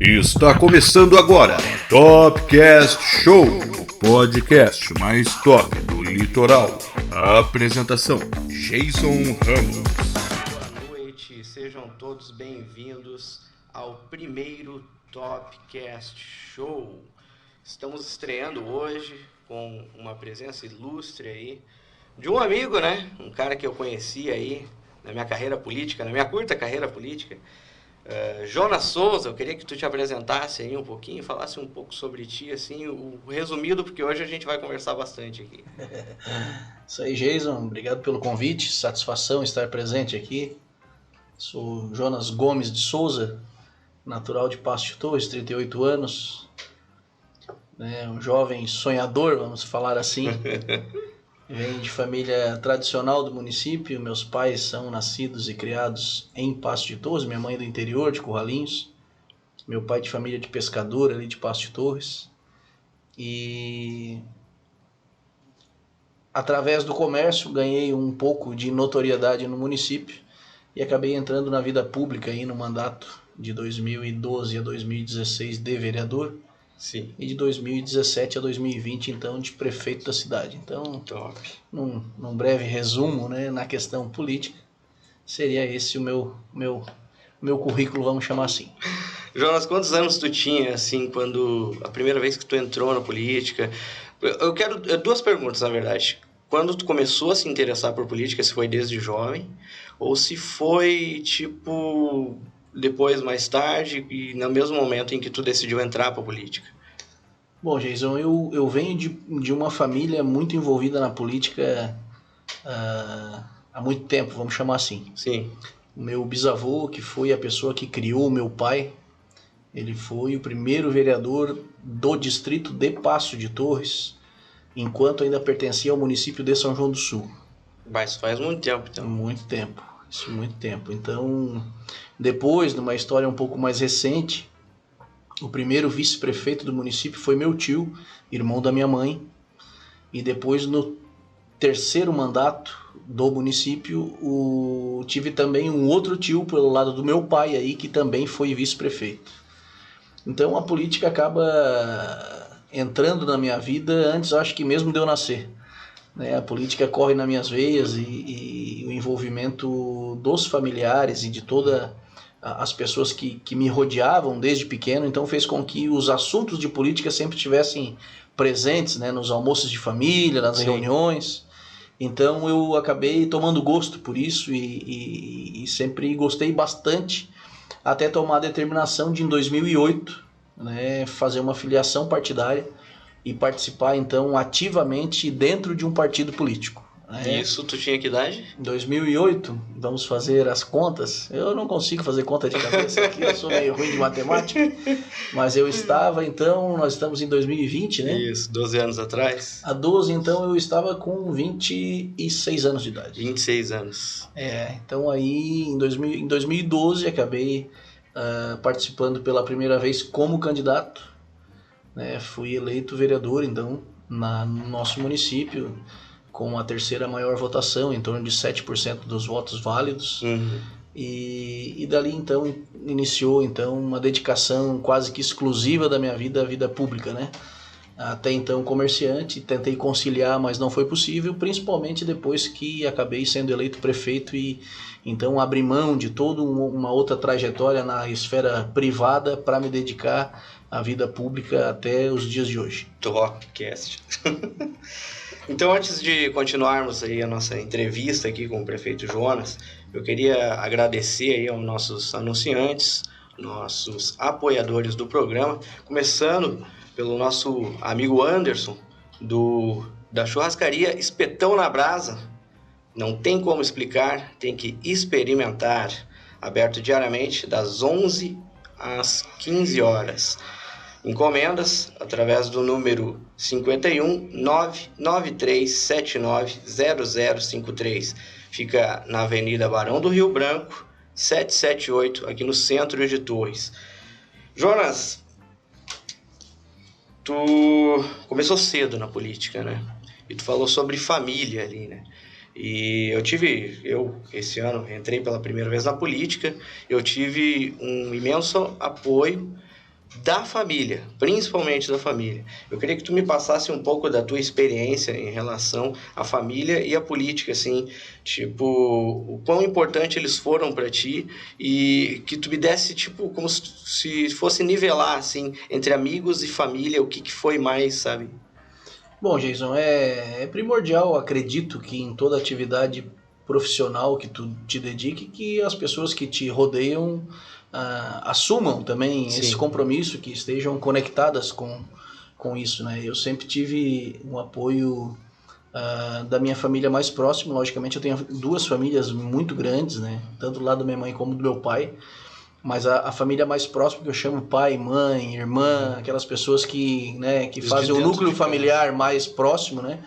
Está começando agora Topcast Show, o podcast mais top do litoral. A apresentação: Jason Ramos. Boa noite, sejam todos bem-vindos ao primeiro Topcast Show. Estamos estreando hoje com uma presença ilustre aí de um amigo, né? Um cara que eu conheci aí na minha carreira política, na minha curta carreira política. Jonas Souza, eu queria que tu te apresentasse aí um pouquinho, falasse um pouco sobre ti, assim, o resumido, porque hoje a gente vai conversar bastante aqui. Isso aí, Jason, obrigado pelo convite, satisfação estar presente aqui. Sou Jonas Gomes de Souza, natural de Passo de Torres, 38 anos, um jovem sonhador, vamos falar assim. Venho de família tradicional do município, meus pais são nascidos e criados em Passo de Torres, minha mãe do interior, de Curralinhos, meu pai de família de pescador ali de Passo de Torres. E através do comércio ganhei um pouco de notoriedade no município e acabei entrando na vida pública aí no mandato de 2012 a 2016 de vereador. Sim. E de 2017 a 2020, então, de prefeito da cidade. Então, top. Num breve resumo, né, na questão política, seria esse o meu currículo, vamos chamar assim. Jonas, quantos anos tu tinha, assim, quando a primeira vez que tu entrou na política? Eu quero duas perguntas, na verdade. Quando tu começou a se interessar por política, se foi desde jovem, ou se foi, tipo, depois, mais tarde, e no mesmo momento em que tu decidiu entrar para a política? Bom, Jason, eu venho de uma família muito envolvida na política há muito tempo, vamos chamar assim. Sim. O meu bisavô, que foi a pessoa que criou o meu pai, ele foi o primeiro vereador do distrito de Passo de Torres, enquanto ainda pertencia ao município de São João do Sul. Mas faz muito tempo, então. Muito tempo, isso muito tempo. Então, depois, numa história um pouco mais recente, o primeiro vice-prefeito do município foi meu tio, irmão da minha mãe, e depois no terceiro mandato do município, tive também um outro tio pelo lado do meu pai aí, que também foi vice-prefeito. Então a política acaba entrando na minha vida antes, acho que mesmo de eu nascer. A política corre nas minhas veias e o envolvimento dos familiares e de todas as pessoas que me rodeavam desde pequeno, então fez com que os assuntos de política sempre estivessem presentes, né, nos almoços de família, nas reuniões. Então eu acabei tomando gosto por isso e sempre gostei bastante, até tomar a determinação de, em 2008, né, fazer uma filiação partidária e participar, então, ativamente dentro de um partido político. Isso, tu tinha que idade? Em 2008, vamos fazer as contas. Eu não consigo fazer conta de cabeça aqui, eu sou meio ruim de matemática. Mas eu estava, então, nós estamos em 2020, né? Isso, 12 anos atrás. Há 12, então, eu estava com 26 anos de idade. 26 anos. Então aí, em 2012, acabei participando pela primeira vez como candidato. Fui eleito vereador, então, no nosso município, com a terceira maior votação, em torno de 7% dos votos válidos. Uhum. E dali, então, iniciou então, uma dedicação quase que exclusiva da minha vida à vida pública, né? Até então comerciante, tentei conciliar, mas não foi possível, principalmente depois que acabei sendo eleito prefeito e então abri mão de toda uma outra trajetória na esfera privada para me dedicar à vida pública até os dias de hoje. Topcast. Então, antes de continuarmos aí a nossa entrevista aqui com o prefeito Jonas, eu queria agradecer aí aos nossos anunciantes, nossos apoiadores do programa, começando pelo nosso amigo Anderson, da churrascaria Espetão na Brasa. Não tem como explicar, tem que experimentar. Aberto diariamente das 11 às 15 horas. Encomendas através do número 51 993 79 0053. Fica na Avenida Barão do Rio Branco, 778, aqui no centro de Torres. Jonas, tu começou cedo na política, né? E tu falou sobre família ali, né? E eu esse ano entrei pela primeira vez na política, eu tive um imenso apoio da família, principalmente da família. Eu queria que tu me passasse um pouco da tua experiência em relação à família e à política, assim, tipo, o quão importante eles foram para ti e que tu me desse, tipo, como se fosse nivelar, assim, entre amigos e família, o que foi mais, sabe? Bom, Jason, é primordial, acredito que em toda atividade profissional que tu te dedique, que as pessoas que te rodeiam assumam também esse Sim. compromisso, que estejam conectadas com isso, né? Eu sempre tive um apoio da minha família mais próxima. Logicamente eu tenho duas famílias muito grandes, né? Tanto do lado da minha mãe como do meu pai. Mas a família mais próxima, que eu chamo pai, mãe, irmã, aquelas pessoas que, né, que fazem o núcleo familiar mais próximo, né?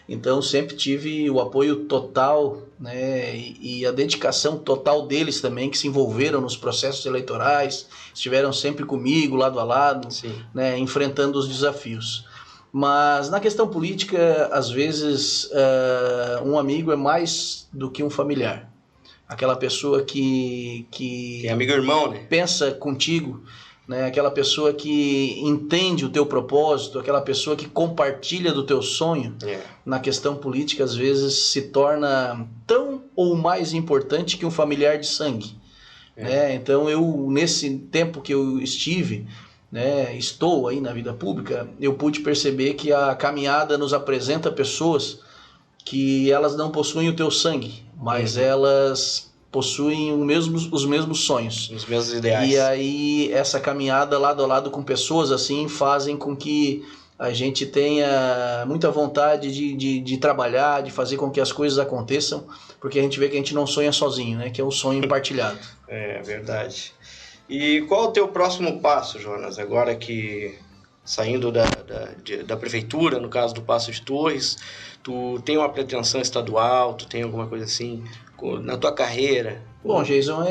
Então sempre tive o apoio total, né, e a dedicação total deles também, que se envolveram nos processos eleitorais, estiveram sempre comigo, lado a lado, né, enfrentando os desafios. Mas na questão política, às vezes, um amigo é mais do que um familiar. Aquela pessoa que é amigo-irmão, né? Pensa contigo, né? Aquela pessoa que entende o teu propósito, aquela pessoa que compartilha do teu sonho. Na questão política, às vezes se torna tão ou mais importante que um familiar de sangue. Né? Então eu, nesse tempo que eu estive, né, estou aí na vida pública, eu pude perceber que a caminhada nos apresenta pessoas que elas não possuem o teu sangue, mas elas possuem os mesmos sonhos. Os mesmos ideais. E aí essa caminhada lado a lado com pessoas assim fazem com que a gente tenha muita vontade de trabalhar, de fazer com que as coisas aconteçam, porque a gente vê que a gente não sonha sozinho, né? Que é um sonho partilhado. É verdade. E qual o teu próximo passo, Jonas? Agora que saindo da prefeitura, no caso do Paço de Torres, tu tem uma pretensão estadual, tu tem alguma coisa assim na tua carreira? Bom, Jason,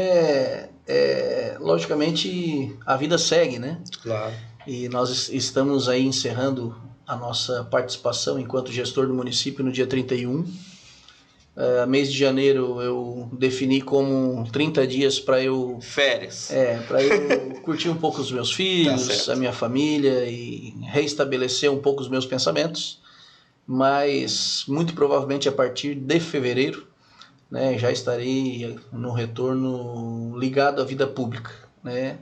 logicamente a vida segue, né? Claro. E nós estamos aí encerrando a nossa participação enquanto gestor do município no dia 31. Mês de janeiro eu defini como 30 dias para eu... Férias. Para eu curtir um pouco os meus filhos, a minha família e reestabelecer um pouco os meus pensamentos. Mas muito provavelmente a partir de fevereiro, né, já estarei no retorno ligado à vida pública, né?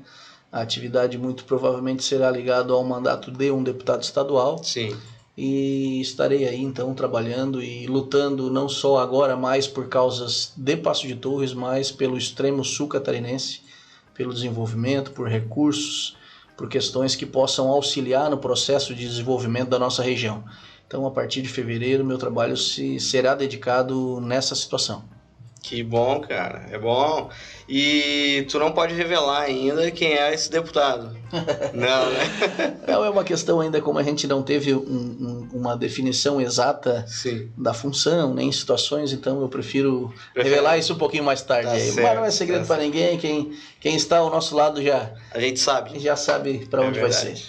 A atividade muito provavelmente será ligada ao mandato de um deputado estadual. Sim. E estarei aí então trabalhando e lutando não só agora mais por causas de Paço de Torres, mas pelo extremo sul catarinense, pelo desenvolvimento, por recursos, por questões que possam auxiliar no processo de desenvolvimento da nossa região. Então, a partir de fevereiro, meu trabalho será dedicado nessa situação. Que bom, cara. É bom. E tu não pode revelar ainda quem é esse deputado. Não, né? Não, é uma questão ainda, como a gente não teve uma definição exata da função, nem situações, então eu prefiro revelar isso um pouquinho mais tarde. Mas não é segredo para ninguém, quem está ao nosso lado a gente sabe. Já sabe para onde vai ser.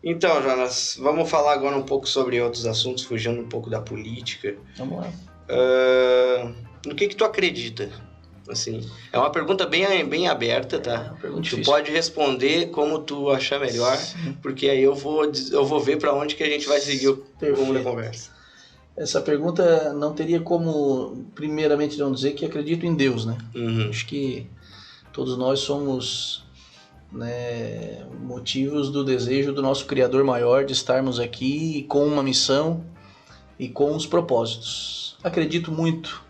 Então, Jonas, vamos falar agora um pouco sobre outros assuntos, fugindo um pouco da política. Vamos lá. No que tu acredita? Assim, é uma pergunta bem aberta, tá? Tu pode responder como tu achar melhor, porque aí eu vou ver para onde que a gente vai seguir o rumo da conversa. Essa pergunta não teria como, primeiramente, não dizer que acredito em Deus, né? Acho que todos nós somos, né, motivos do desejo do nosso Criador maior de estarmos aqui com uma missão e com os propósitos. Acredito muito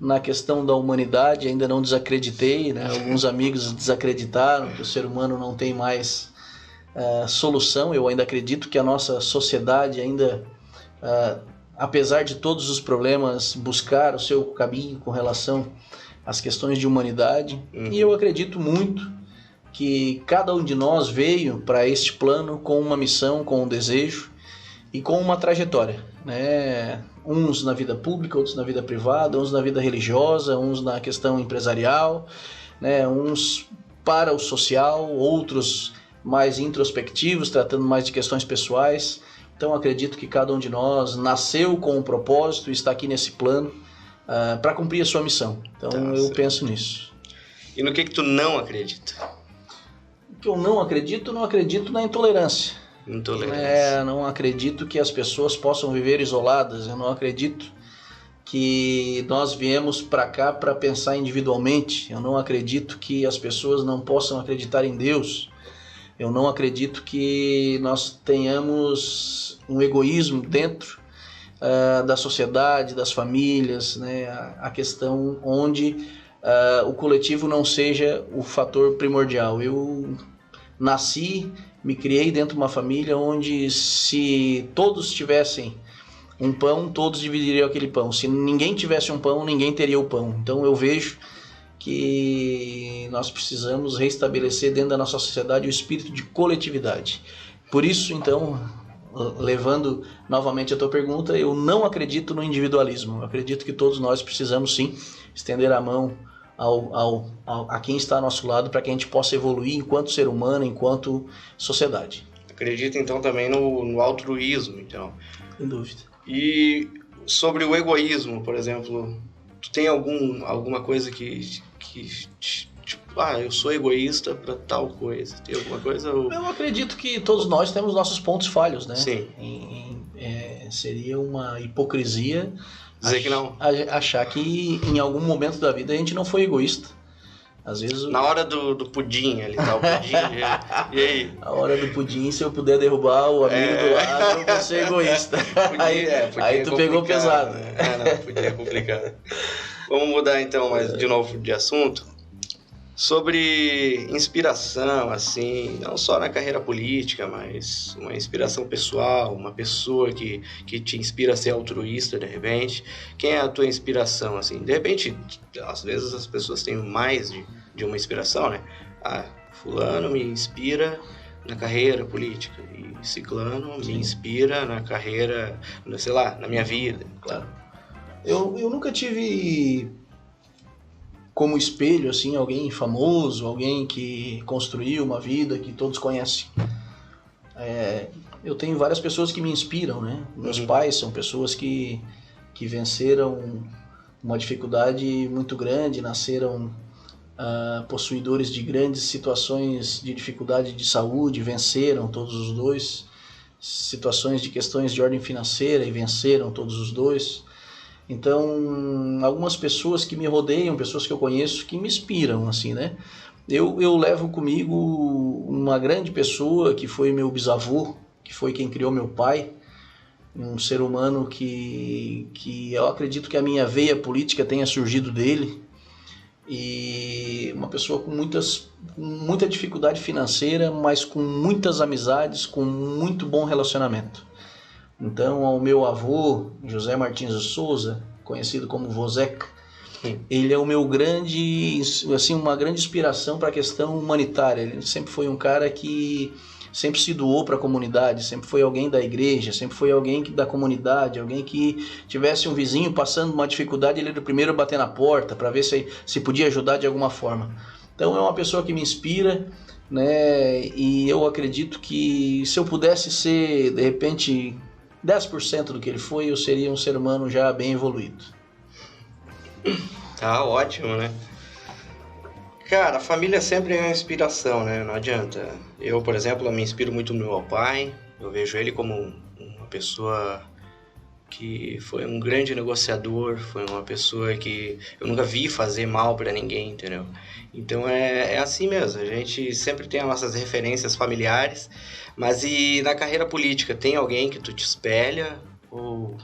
na questão da humanidade, ainda não desacreditei, né? Alguns amigos desacreditaram que o ser humano não tem mais solução. Eu ainda acredito que a nossa sociedade ainda, apesar de todos os problemas, buscar o seu caminho com relação às questões de humanidade. E eu acredito muito que cada um de nós veio para este plano com uma missão, com um desejo e com uma trajetória, né? Uns na vida pública, outros na vida privada, uns na vida religiosa, uns na questão empresarial, né? Uns para o social, outros mais introspectivos, tratando mais de questões pessoais. Então acredito que cada um de nós nasceu com um propósito e está aqui nesse plano para cumprir a sua missão. Então eu penso nisso. E no que tu não acredita? que eu não acredito na intolerância. Não acredito que as pessoas possam viver isoladas, eu não acredito que nós viemos para cá para pensar individualmente, eu não acredito que as pessoas não possam acreditar em Deus, eu não acredito que nós tenhamos um egoísmo dentro da sociedade, das famílias, né? A questão onde o coletivo não seja o fator primordial. Eu nasci, me criei dentro de uma família onde se todos tivessem um pão, todos dividiriam aquele pão. Se ninguém tivesse um pão, ninguém teria o pão. Então eu vejo que nós precisamos restabelecer dentro da nossa sociedade o espírito de coletividade. Por isso, então, levando novamente a tua pergunta, eu não acredito no individualismo. Eu acredito que todos nós precisamos sim estender a mão a quem está ao nosso lado para que a gente possa evoluir enquanto ser humano, enquanto sociedade. Acredito então também no altruísmo, então. Sem dúvida. E sobre o egoísmo, por exemplo, tu tem alguma coisa que tipo, eu sou egoísta para tal coisa? Tem alguma coisa? Eu acredito que todos nós temos nossos pontos falhos, né? Sim. Seria uma hipocrisia dizer que não. Achar que em algum momento da vida a gente não foi egoísta. Às vezes na hora do pudim, ali tá o pudim. E aí? A hora do pudim, se eu puder derrubar o amigo do lado, eu vou ser egoísta. Pudim aí tu pegou pesado. Né? Não, pudim é complicado. Vamos mudar então de novo de assunto. Sobre inspiração, assim, não só na carreira política, mas uma inspiração pessoal, uma pessoa que te inspira a ser altruísta, de repente. Quem é a tua inspiração, assim? De repente, às vezes as pessoas têm mais de uma inspiração, né? Fulano me inspira na carreira política e ciclano me inspira na carreira, sei lá, na minha vida. Claro. Eu nunca tive como espelho, assim, alguém famoso, alguém que construiu uma vida que todos conhecem. Eu tenho várias pessoas que me inspiram, né? Meus pais são pessoas que venceram uma dificuldade muito grande, nasceram possuidores de grandes situações de dificuldade de saúde, venceram todos os dois, situações de questões de ordem financeira e venceram todos os dois. Então, algumas pessoas que me rodeiam, pessoas que eu conheço, que me inspiram, assim, né? Eu levo comigo uma grande pessoa que foi meu bisavô, que foi quem criou meu pai, um ser humano que eu acredito que a minha veia política tenha surgido dele, e uma pessoa com muita dificuldade financeira, mas com muitas amizades, com muito bom relacionamento. Então, ao meu avô, José Martins de Souza, conhecido como Vozeca, ele é o meu uma grande inspiração para a questão humanitária. Ele sempre foi um cara que sempre se doou para a comunidade, sempre foi alguém da igreja, sempre foi alguém da comunidade, alguém que tivesse um vizinho passando uma dificuldade, ele era o primeiro a bater na porta para ver se podia ajudar de alguma forma. Então, é uma pessoa que me inspira, né? E eu acredito que se eu pudesse ser, de repente, 10% do que ele foi, eu seria um ser humano já bem evoluído. Tá ótimo, né? Cara, a família sempre é uma inspiração, né? Não adianta. Eu, por exemplo, me inspiro muito no meu pai. Eu vejo ele como uma pessoa que foi um grande negociador, foi uma pessoa que eu nunca vi fazer mal pra ninguém, entendeu? Então é assim mesmo, a gente sempre tem as nossas referências familiares, mas e na carreira política, tem alguém que tu te espelha? Ou...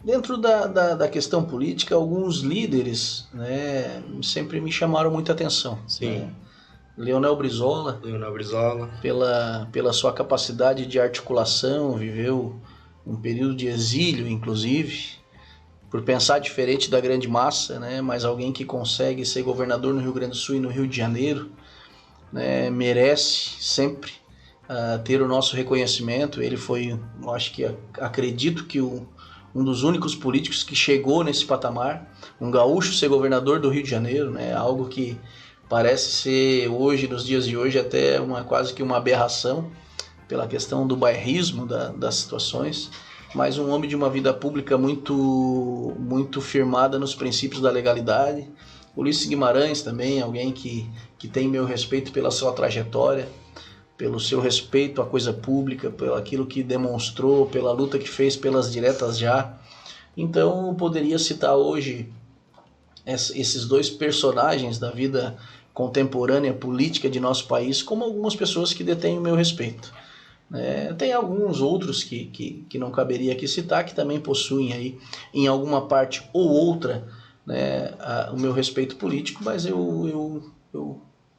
Dentro da questão política, alguns líderes, né, sempre me chamaram muita atenção. Sim. Né? Leonel Brizola, pela sua capacidade de articulação, viveu um período de exílio, inclusive, por pensar diferente da grande massa, né? Mas alguém que consegue ser governador no Rio Grande do Sul e no Rio de Janeiro, né? Merece sempre ter o nosso reconhecimento. Ele foi, eu acho que, acredito que um dos únicos políticos que chegou nesse patamar, um gaúcho ser governador do Rio de Janeiro, né? Algo que parece ser hoje, nos dias de hoje, até quase que uma aberração, pela questão do bairrismo das situações, mas um homem de uma vida pública muito, muito firmada nos princípios da legalidade, Ulisses Guimarães também, alguém que tem meu respeito pela sua trajetória, pelo seu respeito à coisa pública, pelo aquilo que demonstrou, pela luta que fez pelas diretas já. Então eu poderia citar hoje esses dois personagens da vida contemporânea política de nosso país como algumas pessoas que detêm o meu respeito. Tem alguns outros que não caberia aqui citar, que também possuem aí, em alguma parte ou outra, né, o meu respeito político, mas eu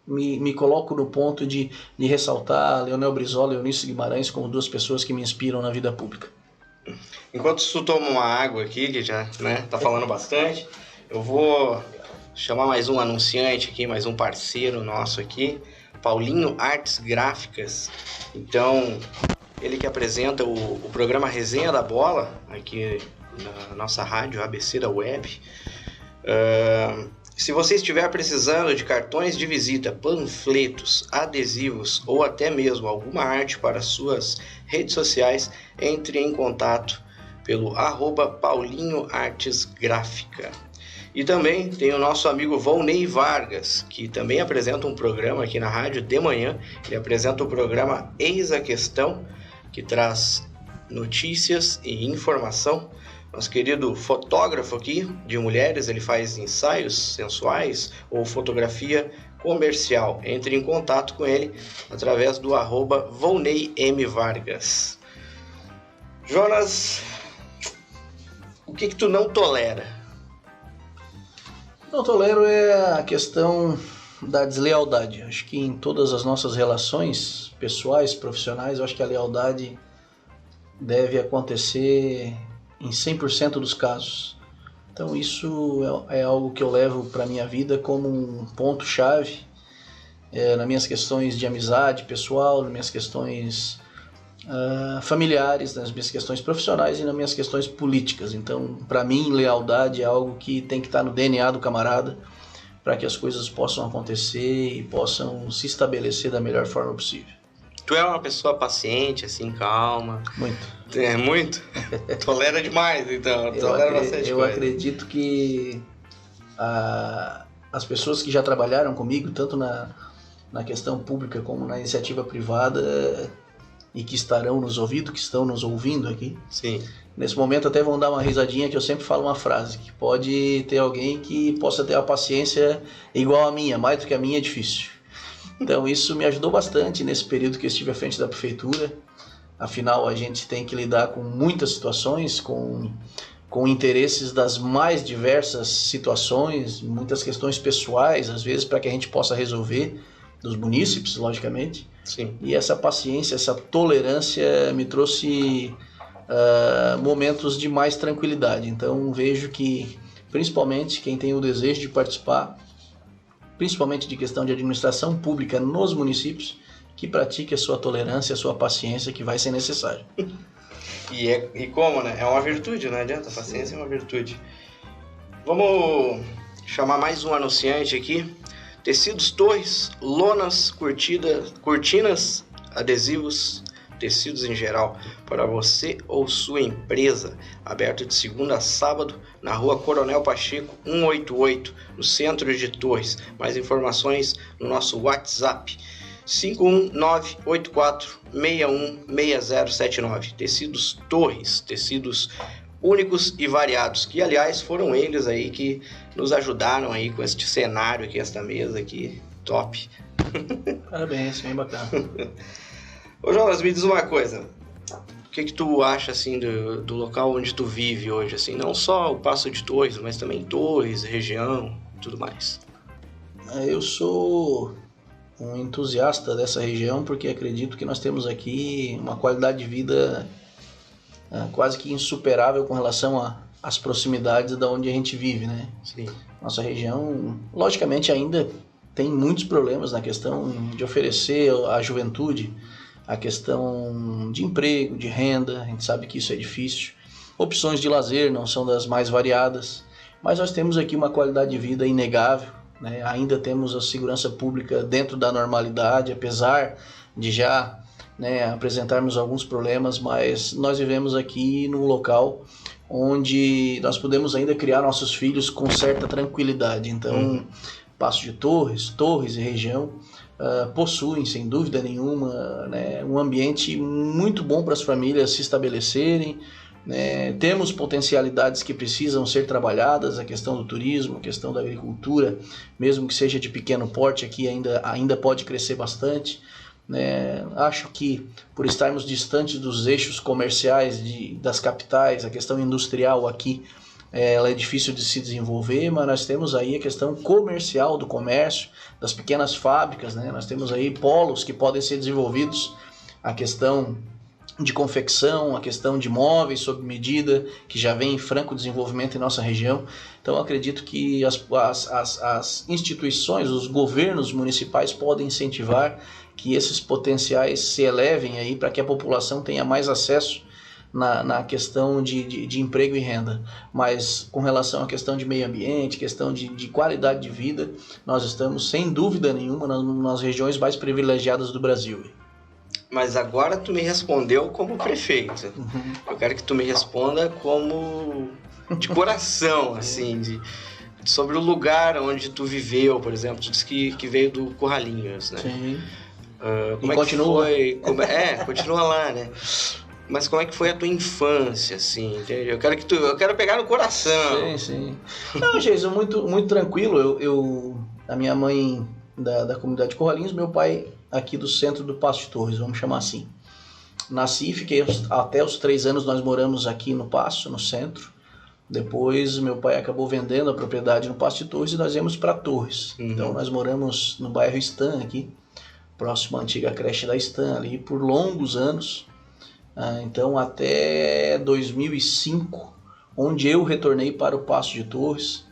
me coloco no ponto de ressaltar Leonel Brizola e Eunício Guimarães como duas pessoas que me inspiram na vida pública. Enquanto tu toma uma água aqui, que já tá falando bastante, eu vou chamar mais um anunciante aqui, mais um parceiro nosso aqui, Paulinho Artes Gráficas. Então, ele que apresenta o programa Resenha da Bola, aqui na nossa rádio ABC da Web. Se você estiver precisando de cartões de visita, panfletos, adesivos ou até mesmo alguma arte para suas redes sociais, entre em contato pelo @Paulinho Artes Gráfica. E também tem o nosso amigo Volney Vargas, que também apresenta um programa aqui na rádio de manhã. Ele apresenta o programa Eis a Questão, que traz notícias e informação. Nosso querido fotógrafo aqui de mulheres, ele faz ensaios sensuais ou fotografia comercial. Entre em contato com ele através do @Volney M. Vargas. Jonas, o que tu não tolera? Não tolero é a questão da deslealdade. Acho que em todas as nossas relações pessoais, profissionais, eu acho que a lealdade deve acontecer em 100% dos casos. Então isso é algo que eu levo para a minha vida como um ponto-chave nas minhas questões de amizade pessoal, nas minhas questões familiares, nas minhas questões profissionais e nas minhas questões políticas. Então, para mim, lealdade é algo que tem que estar no DNA do camarada para que as coisas possam acontecer e possam se estabelecer da melhor forma possível. Tu é uma pessoa paciente, assim, calma? Muito. É muito? Tolera demais, então. Tolera bastante coisa. Eu acredito que as pessoas que já trabalharam comigo, tanto na questão pública como na iniciativa privada, e que estarão nos ouvindo, que estão nos ouvindo aqui. Sim. Nesse momento até vão dar uma risadinha, que eu sempre falo uma frase, que pode ter alguém que possa ter a paciência igual a minha, mais do que a minha é difícil. Então isso me ajudou bastante nesse período que eu estive à frente da prefeitura. Afinal, a gente tem que lidar com muitas situações, com interesses das mais diversas situações, muitas questões pessoais, às vezes, para que a gente possa resolver, dos munícipes, logicamente. Sim. E essa paciência, essa tolerância me trouxe momentos de mais tranquilidade. Então vejo que, principalmente quem tem o desejo de participar, principalmente de questão de administração pública nos municípios, que pratique a sua tolerância, a sua paciência, que vai ser necessário. E como, né? É uma virtude, não adianta. A paciência é uma virtude. Vamos chamar mais um anunciante aqui. Tecidos Torres, lonas, cortinas, adesivos, tecidos em geral, para você ou sua empresa. Aberto de segunda a sábado, na rua Coronel Pacheco, 188, no centro de Torres. Mais informações no nosso WhatsApp, 51984616079. Tecidos Torres, tecidos únicos e variados, que aliás foram eles aí que nos ajudaram aí com este cenário aqui, esta mesa aqui, top. Parabéns, bem bacana. Ô Jonas, me diz uma coisa, o que tu acha assim do local onde tu vive hoje, assim, não só o Passo de Torres, mas também Torres, região, tudo mais? Eu sou um entusiasta dessa região porque acredito que nós temos aqui uma qualidade de vida quase que insuperável com relação às proximidades da onde a gente vive, né? Sim. Nossa região, logicamente, ainda tem muitos problemas na questão de oferecer à juventude a questão de emprego, de renda. A gente sabe que isso é difícil. Opções de lazer não são das mais variadas, mas nós temos aqui uma qualidade de vida inegável, né? Ainda temos a segurança pública dentro da normalidade, apesar de já apresentarmos alguns problemas, mas nós vivemos aqui num local onde nós podemos ainda criar nossos filhos com certa tranquilidade. Então, Passo de Torres e região possuem, sem dúvida nenhuma, né, um ambiente muito bom para as famílias se estabelecerem. Temos potencialidades que precisam ser trabalhadas, a questão do turismo, a questão da agricultura, mesmo que seja de pequeno porte, aqui ainda pode crescer bastante. Acho que por estarmos distantes dos eixos comerciais das capitais, a questão industrial aqui ela é difícil de se desenvolver, mas nós temos aí a questão comercial do comércio, das pequenas fábricas, né? Nós temos aí polos que podem ser desenvolvidos, a questão de confecção, a questão de móveis sob medida, que já vem em franco desenvolvimento em nossa região. Então eu acredito que as instituições, os governos municipais podem incentivar que esses potenciais se elevem aí para que a população tenha mais acesso na questão de emprego e renda. Mas com relação à questão de meio ambiente, questão de qualidade de vida, nós estamos sem dúvida nenhuma nas regiões mais privilegiadas do Brasil. Mas agora tu me respondeu como prefeito. Eu quero que tu me responda como de coração, assim, sobre o lugar onde tu viveu, por exemplo. Tu disse que veio do Curralinhos, né? Sim. Como e continua. Continua lá, né? Mas como é que foi a tua infância, assim, entende? Eu quero pegar no coração. Sim. Não, Jason, muito, muito tranquilo. A minha mãe da comunidade de Curralinhos, meu pai aqui do centro do Passo de Torres, vamos chamar assim. Nasci, fiquei até os 3 anos, nós moramos aqui no Passo, no centro. Depois meu pai acabou vendendo a propriedade no Passo de Torres e nós viemos para Torres. Então nós moramos no bairro Stan aqui, próximo à antiga creche da Stan ali, por longos anos. Então até 2005, onde eu retornei para o Passo de Torres,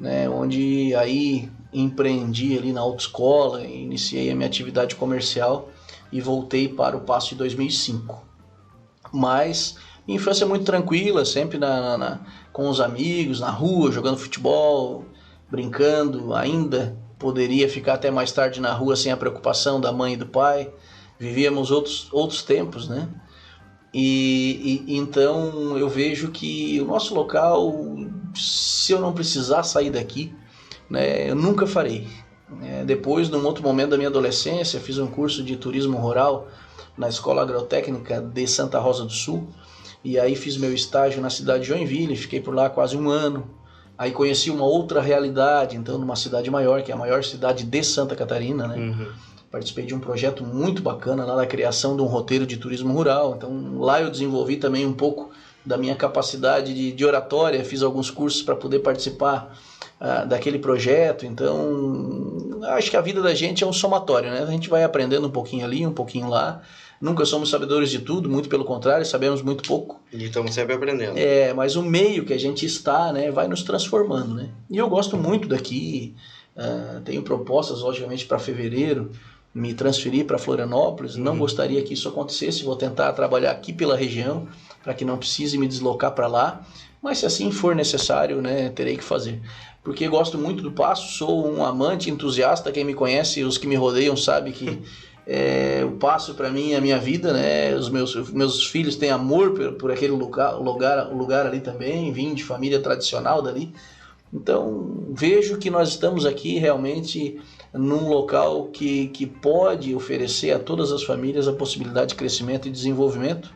né, onde aí empreendi ali na autoescola, iniciei a minha atividade comercial e voltei para o Passo em 2005. Mas minha infância é muito tranquila, sempre com os amigos, na rua, jogando futebol, brincando. Ainda poderia ficar até mais tarde na rua sem a preocupação da mãe e do pai. Vivíamos outros tempos, né? E então eu vejo que o nosso local, se eu não precisar sair daqui, né, eu nunca farei. Depois, num outro momento da minha adolescência, fiz um curso de turismo rural na Escola Agrotécnica de Santa Rosa do Sul, e aí fiz meu estágio na cidade de Joinville, fiquei por lá quase 1 ano. Aí conheci uma outra realidade, então numa cidade maior, que é a maior cidade de Santa Catarina, né? Participei de um projeto muito bacana lá na criação de um roteiro de turismo rural. Então lá eu desenvolvi também um pouco da minha capacidade de oratória, fiz alguns cursos para poder participar daquele projeto. Então acho que a vida da gente é um somatório, né? A gente vai aprendendo um pouquinho ali, um pouquinho lá. Nunca somos sabedores de tudo, muito pelo contrário, sabemos muito pouco. E estamos sempre aprendendo. Mas o meio que a gente está, né, vai nos transformando, né? E eu gosto muito daqui, tenho propostas, logicamente, para fevereiro, me transferir para Florianópolis. Não gostaria que isso acontecesse, vou tentar trabalhar aqui pela região, para que não precise me deslocar para lá, mas se assim for necessário, né, terei que fazer. Porque gosto muito do Passo, sou um amante, entusiasta, quem me conhece, os que me rodeiam sabem que o Passo para mim é a minha vida, né? Os meus filhos têm amor por aquele lugar ali também, vim de família tradicional dali. Então vejo que nós estamos aqui realmente num local que pode oferecer a todas as famílias a possibilidade de crescimento e desenvolvimento,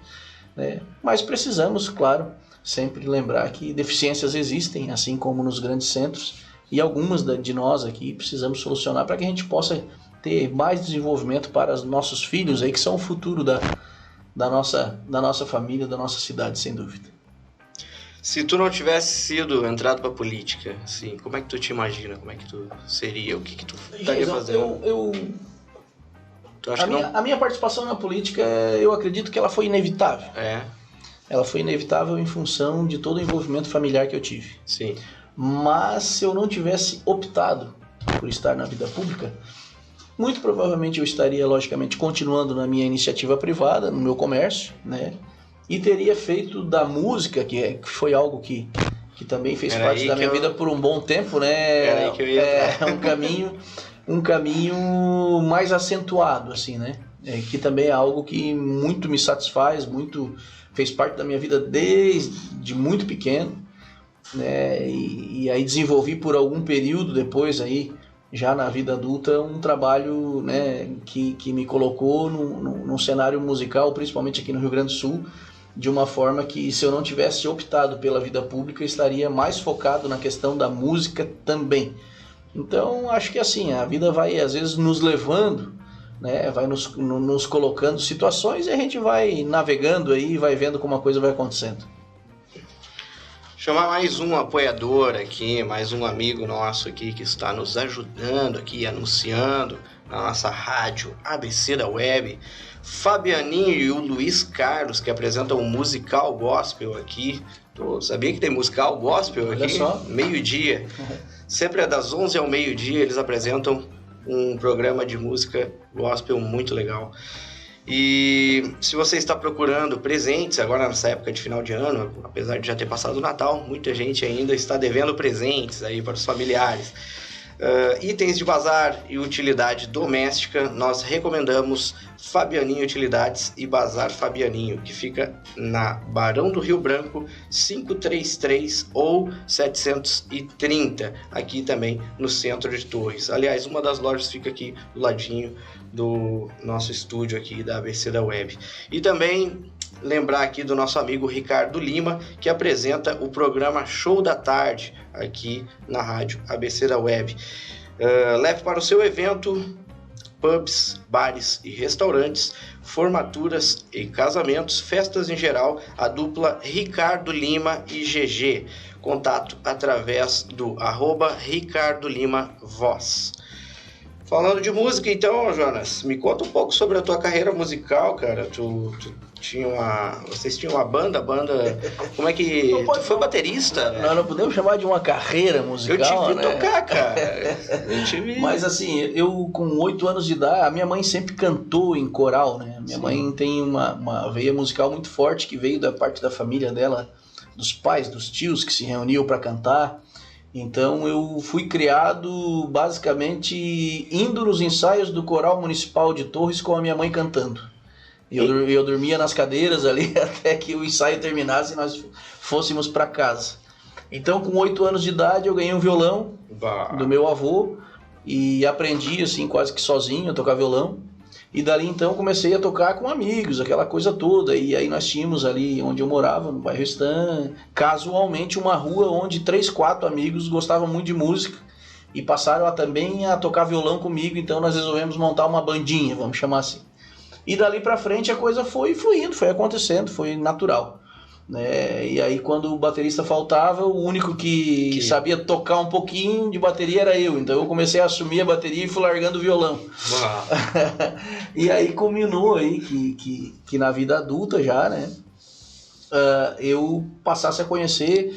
né? Mas precisamos, claro, sempre lembrar que deficiências existem, assim como nos grandes centros, e algumas de nós aqui precisamos solucionar para que a gente possa ter mais desenvolvimento para os nossos filhos, aí, que são o futuro da nossa família, da nossa cidade, sem dúvida. Se tu não tivesse entrado para a política, assim, como é que tu te imagina? Como é que tu seria? O que tu estaria fazendo? A minha participação na política, eu acredito que ela foi inevitável. Ela foi inevitável em função de todo o envolvimento familiar que eu tive. Sim. Mas se eu não tivesse optado por estar na vida pública, muito provavelmente eu estaria, logicamente, continuando na minha iniciativa privada, no meu comércio, né? E teria feito da música, que foi algo que também fez parte da minha vida por um bom tempo, né? Era aí que eu ia um caminho mais acentuado, assim, né? que também é algo que muito me satisfaz, muito fez parte da minha vida desde muito pequeno, né? E aí desenvolvi por algum período depois aí, já na vida adulta, um trabalho, né, que me colocou num cenário musical, principalmente aqui no Rio Grande do Sul, de uma forma que, se eu não tivesse optado pela vida pública, eu estaria mais focado na questão da música também. Então, acho que assim, a vida vai às vezes nos levando, né, vai nos colocando situações e a gente vai navegando aí e vai vendo como a coisa vai acontecendo. Chamar mais um apoiador aqui, mais um amigo nosso aqui que está nos ajudando aqui, anunciando na nossa rádio ABC da Web, Fabianinho e o Luiz Carlos, que apresentam um musical gospel aqui. Tu sabia que tem musical gospel aqui? Olha só. Meio-dia. Sempre é das 11 ao meio-dia, eles apresentam um programa de música gospel muito legal. E se você está procurando presentes agora nessa época de final de ano, apesar de já ter passado o Natal, muita gente ainda está devendo presentes aí para os familiares. Itens de bazar e utilidade doméstica, nós recomendamos Fabianinho Utilidades e Bazar Fabianinho, que fica na Barão do Rio Branco 533 ou 730, aqui também no centro de Torres. Aliás, uma das lojas fica aqui do ladinho do nosso estúdio aqui da ABC da Web. E também lembrar aqui do nosso amigo Ricardo Lima, que apresenta o programa Show da Tarde aqui na rádio ABC da Web. Leve para o seu evento pubs, bares e restaurantes, formaturas e casamentos, festas em geral, a dupla Ricardo Lima e GG. Contato através do @RicardoLimaVoz. Falando de música, então, Jonas, me conta um pouco sobre a tua carreira musical, cara. Vocês tinham uma banda, como é que... Tu foi baterista, né? Nós não podemos chamar de uma carreira musical, eu te vi tocar, cara. Mas assim, eu com 8 anos de idade, a minha mãe sempre cantou em coral, né? Minha mãe tem uma veia musical muito forte que veio da parte da família dela, dos pais, dos tios que se reuniam para cantar. Então eu fui criado basicamente indo nos ensaios do Coral Municipal de Torres com a minha mãe cantando. Eu dormia nas cadeiras ali até que o ensaio terminasse e nós fôssemos para casa. Então com 8 anos de idade eu ganhei um violão do meu avô e aprendi assim quase que sozinho a tocar violão. E dali então comecei a tocar com amigos, aquela coisa toda. E aí nós tínhamos ali onde eu morava, no bairro Stan, casualmente uma rua onde 3, 4 amigos gostavam muito de música e passaram também a tocar violão comigo. Então nós resolvemos montar uma bandinha, vamos chamar assim. E dali pra frente a coisa foi fluindo, foi acontecendo, foi natural. Né? E aí quando o baterista faltava, o único que sabia tocar um pouquinho de bateria era eu. Então eu comecei a assumir a bateria e fui largando o violão. E aí culminou aí que na vida adulta já, né, eu passasse a conhecer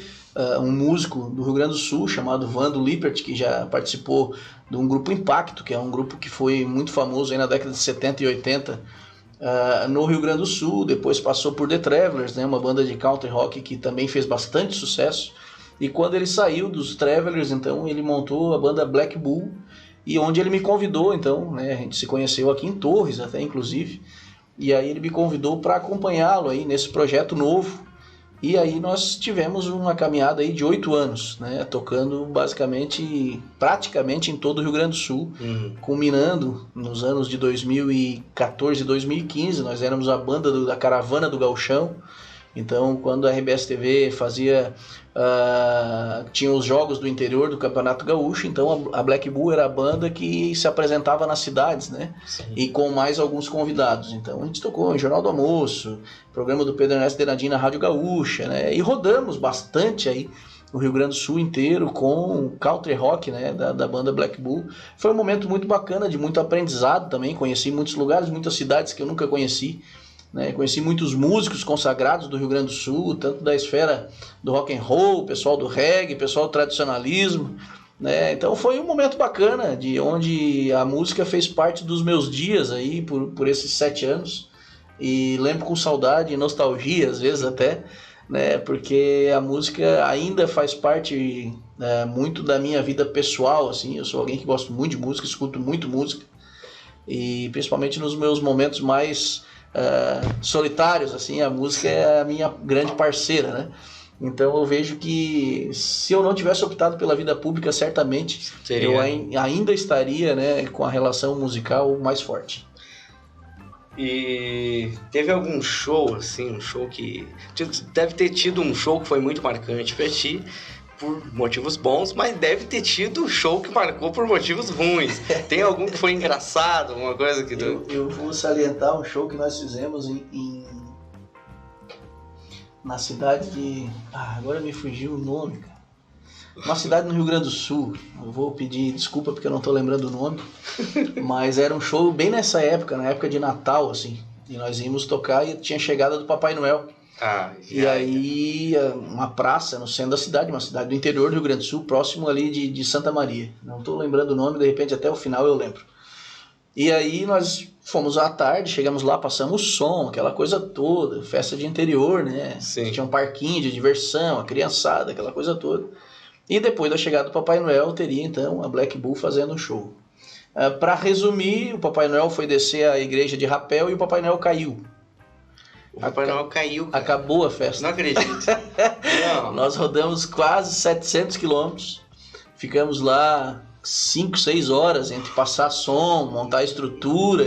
um músico do Rio Grande do Sul chamado Vando Lippert, que já participou de um grupo Impacto, que é um grupo que foi muito famoso aí na década de 70 e 80 no Rio Grande do Sul. Depois passou por The Travelers, né, uma banda de country rock que também fez bastante sucesso. E quando ele saiu dos Travelers, então ele montou a banda Black Bull, e onde ele me convidou, então, né, a gente se conheceu aqui em Torres até, inclusive, e aí ele me convidou para acompanhá-lo aí nesse projeto novo. E aí nós tivemos uma caminhada aí de 8 anos, né, tocando praticamente em todo o Rio Grande do Sul, culminando nos anos de 2014 e 2015, nós éramos a banda da Caravana do Gauchão. Então quando a RBS TV tinha os jogos do interior do Campeonato Gaúcho, então a Black Bull era a banda que se apresentava nas cidades, né? Sim. E com mais alguns convidados. Então a gente tocou em Jornal do Almoço, programa do Pedro Ernesto Denadinho na Rádio Gaúcha, né? E rodamos bastante aí o Rio Grande do Sul inteiro com o country rock, né, da banda Black Bull. Foi um momento muito bacana, de muito aprendizado também. Conheci muitos lugares, muitas cidades que eu nunca conheci. Né, conheci muitos músicos consagrados do Rio Grande do Sul, tanto da esfera do rock and roll, pessoal do reggae, pessoal do tradicionalismo, né? Então foi um momento bacana, de onde a música fez parte dos meus dias aí por esses 7 anos, e lembro com saudade e nostalgia às vezes até, né, porque a música ainda faz parte, né, muito da minha vida pessoal, assim. Eu sou alguém que gosto muito de música, escuto muito música. e principalmente nos meus momentos mais solitários, assim, a música é a minha grande parceira, né? Então eu vejo que se eu não tivesse optado pela vida pública, certamente eu ainda estaria, né, com a relação musical mais forte. E teve algum show, assim, um show que... Deve ter tido um show que foi muito marcante pra ti, por motivos bons, mas deve ter tido um show que marcou por motivos ruins. Tem algum que foi engraçado, alguma coisa que... Eu vou salientar um show que nós fizemos na cidade de... agora me fugiu o nome, cara. Uma cidade no Rio Grande do Sul. Eu vou pedir desculpa porque eu não tô lembrando o nome. Mas era um show bem nessa época, na época de Natal, assim. E nós íamos tocar e tinha chegada do Papai Noel. E aí, uma praça no centro da cidade, uma cidade do interior do Rio Grande do Sul, próximo ali de Santa Maria. Não tô lembrando o nome, de repente até o final eu lembro. E aí nós fomos à tarde, chegamos lá, passamos som, aquela coisa toda, festa de interior, né? Sim. Tinha um parquinho de diversão, a criançada, aquela coisa toda. E depois da chegada do Papai Noel, teria então a Black Bull fazendo um show. Para resumir, o Papai Noel foi descer a igreja de rapel e o Papai Noel caiu. O Papai Noel caiu, cara. Acabou a festa. Não acredito. Não. Nós rodamos quase 700 quilômetros. Ficamos lá 5, 6 horas entre passar som, montar estrutura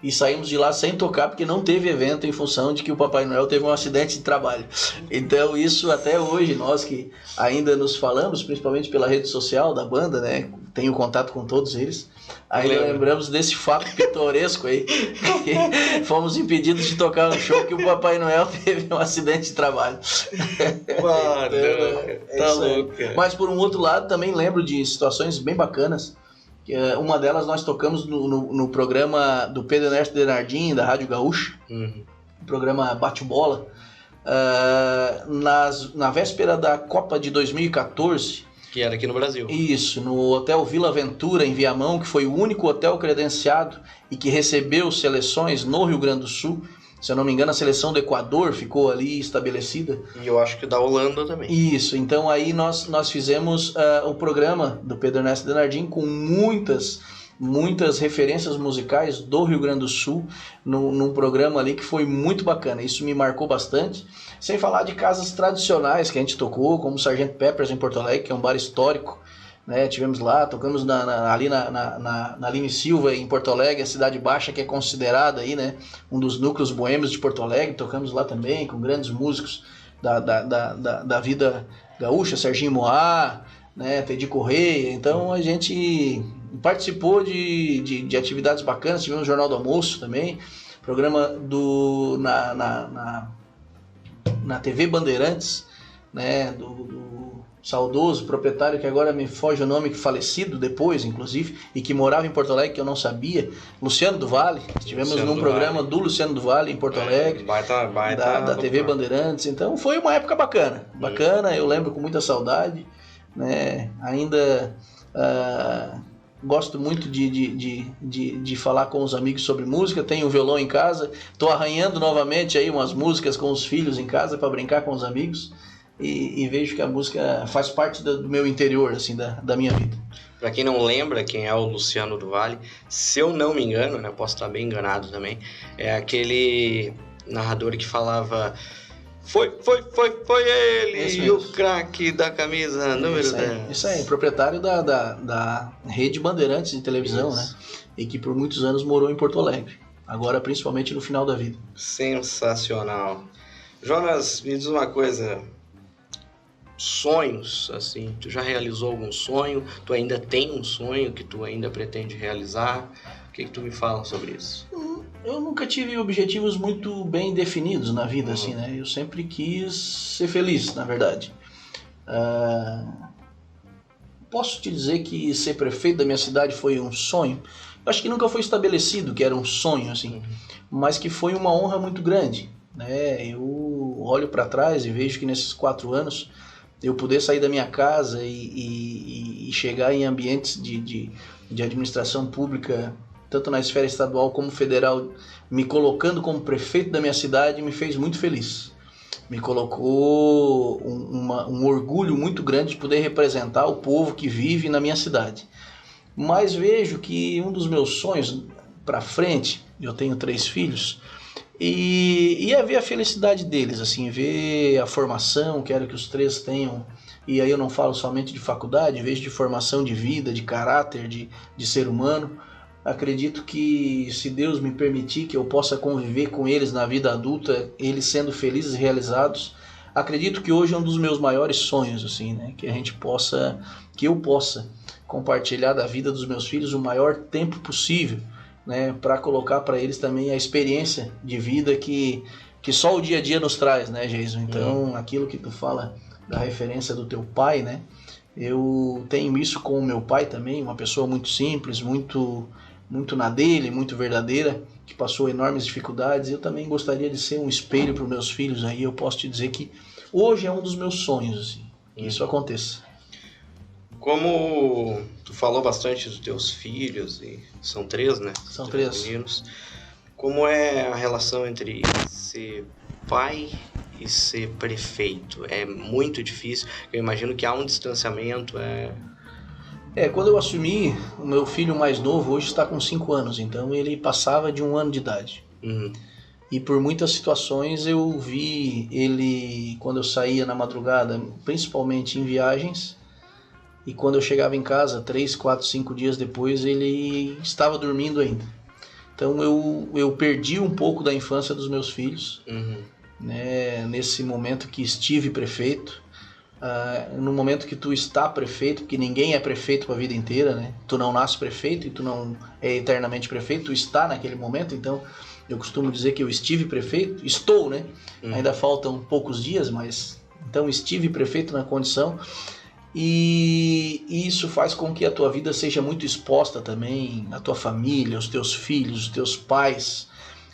e saímos de lá sem tocar porque não teve evento em função de que o Papai Noel teve um acidente de trabalho. Então isso até hoje, nós que ainda nos falamos, principalmente pela rede social da banda, né? Tenho contato com todos eles. Ainda lembramos desse fato pitoresco aí, que fomos impedidos de tocar no show que o Papai Noel teve um acidente de trabalho. Mano, tá louco. Mas por um outro lado também lembro de situações bem bacanas. Uma delas nós tocamos no programa do Pedro Ernesto Denardim, da Rádio Gaúcha, o programa Bate-Bola, na véspera da Copa de 2014. Que era aqui no Brasil. Isso, no Hotel Vila Aventura, em Viamão, que foi o único hotel credenciado e que recebeu seleções no Rio Grande do Sul. Se eu não me engano, a seleção do Equador ficou ali estabelecida. E eu acho que da Holanda também. Isso, então aí nós fizemos o programa do Pedro Ernesto Denardim com muitas referências musicais do Rio Grande do Sul num programa ali que foi muito bacana. Isso me marcou bastante. Sem falar de casas tradicionais que a gente tocou, como o Sgt. Peppers em Porto Alegre, que é um bar histórico. Né, tivemos lá, tocamos ali na Lime Silva em Porto Alegre, a Cidade Baixa, que é considerada aí, né, um dos núcleos boêmios de Porto Alegre. Tocamos lá também com grandes músicos da vida gaúcha, Serginho Moá, né, Teddy Correia. Então a gente participou de atividades bacanas. Tivemos o Jornal do Almoço também, programa na TV Bandeirantes, né, do saudoso proprietário, que agora me foge o nome, que falecido depois, inclusive, e que morava em Porto Alegre, que eu não sabia, Luciano do Vale. Estivemos num programa do Luciano do Vale em Porto Alegre, da TV Bandeirantes. Então foi uma época bacana, eu lembro com muita saudade, né? Ainda gosto muito de falar com os amigos sobre música. Tenho um violão em casa, estou arranhando novamente aí umas músicas com os filhos em casa para brincar com os amigos. E vejo que a música faz parte do meu interior, assim, da minha vida. Pra quem não lembra quem é o Luciano do Vale, se eu não me engano, né, posso estar bem enganado também, é aquele narrador que falava foi ele, e o craque da camisa número 10. Isso aí, proprietário da Rede Bandeirantes de televisão, isso, né? E que por muitos anos morou em Porto Alegre, agora principalmente no final da vida. Sensacional. Jonas, me diz uma coisa... Sonhos, assim, tu já realizou algum sonho? Tu ainda tem um sonho que tu ainda pretende realizar? O que tu me fala sobre isso? Eu nunca tive objetivos muito bem definidos na vida, assim, né? Eu sempre quis ser feliz, na verdade. Posso te dizer que ser prefeito da minha cidade foi um sonho? Eu acho que nunca foi estabelecido que era um sonho, assim, mas que foi uma honra muito grande, né? Eu olho para trás e vejo que nesses 4 anos eu poder sair da minha casa e chegar em ambientes de administração pública, tanto na esfera estadual como federal, me colocando como prefeito da minha cidade, me fez muito feliz. Me colocou um orgulho muito grande de poder representar o povo que vive na minha cidade. Mas vejo que um dos meus sonhos, para frente. Eu tenho 3 filhos. E é ver a felicidade deles, assim, ver a formação, quero que os 3 tenham. E aí eu não falo somente de faculdade, vejo de formação de vida, de caráter, de ser humano. Acredito que se Deus me permitir que eu possa conviver com eles na vida adulta, eles sendo felizes e realizados, acredito que hoje é um dos meus maiores sonhos, assim, né? Que eu possa compartilhar da vida dos meus filhos o maior tempo possível, né? Para colocar para eles também a experiência de vida que só o dia a dia nos traz, né, Jason? Então, aquilo que tu fala da referência do teu pai, né? Eu tenho isso com o meu pai também, uma pessoa muito simples, muito na dele, muito verdadeira, que passou enormes dificuldades. Eu também gostaria de ser um espelho para os meus filhos aí. Eu posso te dizer que hoje é um dos meus sonhos, assim, que isso aconteça. Como tu falou bastante dos teus filhos, e são 3, né? São 3 3 meninos. Como é a relação entre ser pai e ser prefeito? É muito difícil. Eu imagino que há um distanciamento. Quando eu assumi, o meu filho mais novo hoje está com 5 anos, então ele passava de 1 ano de idade. E por muitas situações eu vi ele, quando eu saía na madrugada, principalmente em viagens, e quando eu chegava em casa, 3, 4, 5 dias depois, ele estava dormindo ainda. Então eu perdi um pouco da infância dos meus filhos, né, nesse momento que estive prefeito. No momento que tu está prefeito, porque ninguém é prefeito para a vida inteira, né? Tu não nasce prefeito e tu não é eternamente prefeito, tu está naquele momento. Então eu costumo dizer que eu estive prefeito, estou, né? Ainda faltam poucos dias, mas então estive prefeito na condição. E isso faz com que a tua vida seja muito exposta também, a tua família, os teus filhos, os teus pais,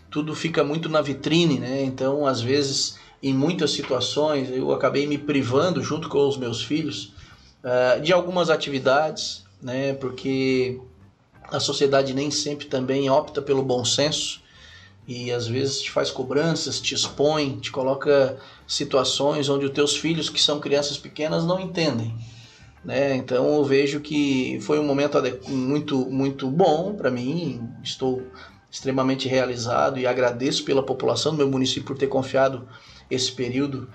tudo fica muito na vitrine, né? Então às vezes, em muitas situações, eu acabei me privando, junto com os meus filhos, de algumas atividades, né? Porque a sociedade nem sempre também opta pelo bom senso e às vezes te faz cobranças, te expõe, te coloca situações onde os teus filhos, que são crianças pequenas, não entendem, né? Então eu vejo que foi um momento muito, muito bom para mim. Estou extremamente realizado e agradeço pela população do meu município por ter confiado esse período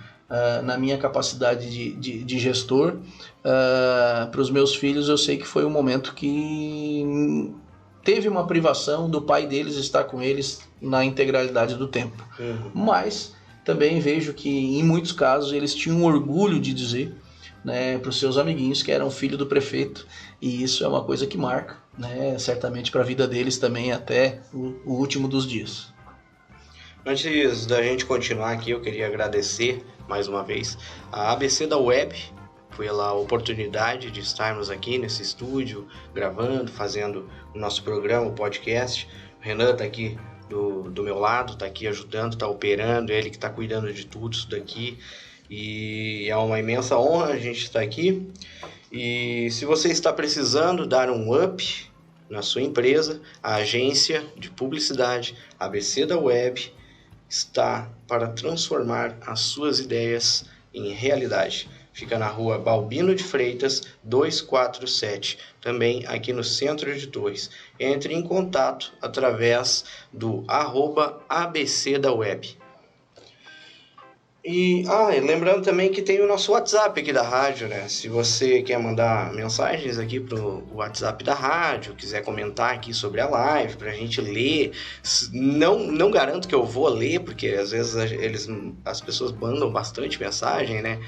na minha capacidade de gestor. Para os meus filhos, eu sei que foi um momento que teve uma privação do pai deles estar com eles na integralidade do tempo. Mas também vejo que em muitos casos eles tinham orgulho de dizer, né, para os seus amiguinhos que eram filho do prefeito, e isso é uma coisa que marca, né, certamente para a vida deles também até o último dos dias. Antes da gente continuar aqui, eu queria agradecer mais uma vez a ABC da Web pela oportunidade de estarmos aqui nesse estúdio, gravando, fazendo o nosso programa, o podcast. O Renan está aqui do meu lado, está aqui ajudando, está operando, ele que está cuidando de tudo isso daqui. E é uma imensa honra a gente estar aqui. E se você está precisando dar um up na sua empresa, a agência de publicidade ABC da Web está para transformar as suas ideias em realidade. Fica na rua Balbino de Freitas, 247, também aqui no centro de Torres. Entre em contato através do @ABC da Web. E lembrando também que tem o nosso WhatsApp aqui da rádio, né? Se você quer mandar mensagens aqui pro WhatsApp da rádio, quiser comentar aqui sobre a live, pra gente ler, não garanto que eu vou ler, porque às vezes as pessoas mandam bastante mensagem, né?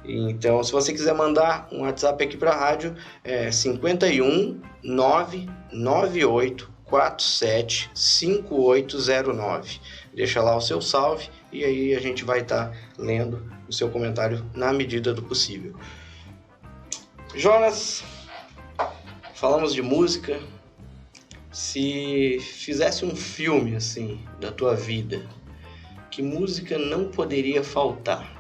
Então, se você quiser mandar um WhatsApp aqui pra rádio, é 51 998 47 5809. Deixa lá o seu salve e aí a gente vai estar lendo o seu comentário na medida do possível. Jonas, falamos de música. Se fizesse um filme assim da tua vida, que música não poderia faltar?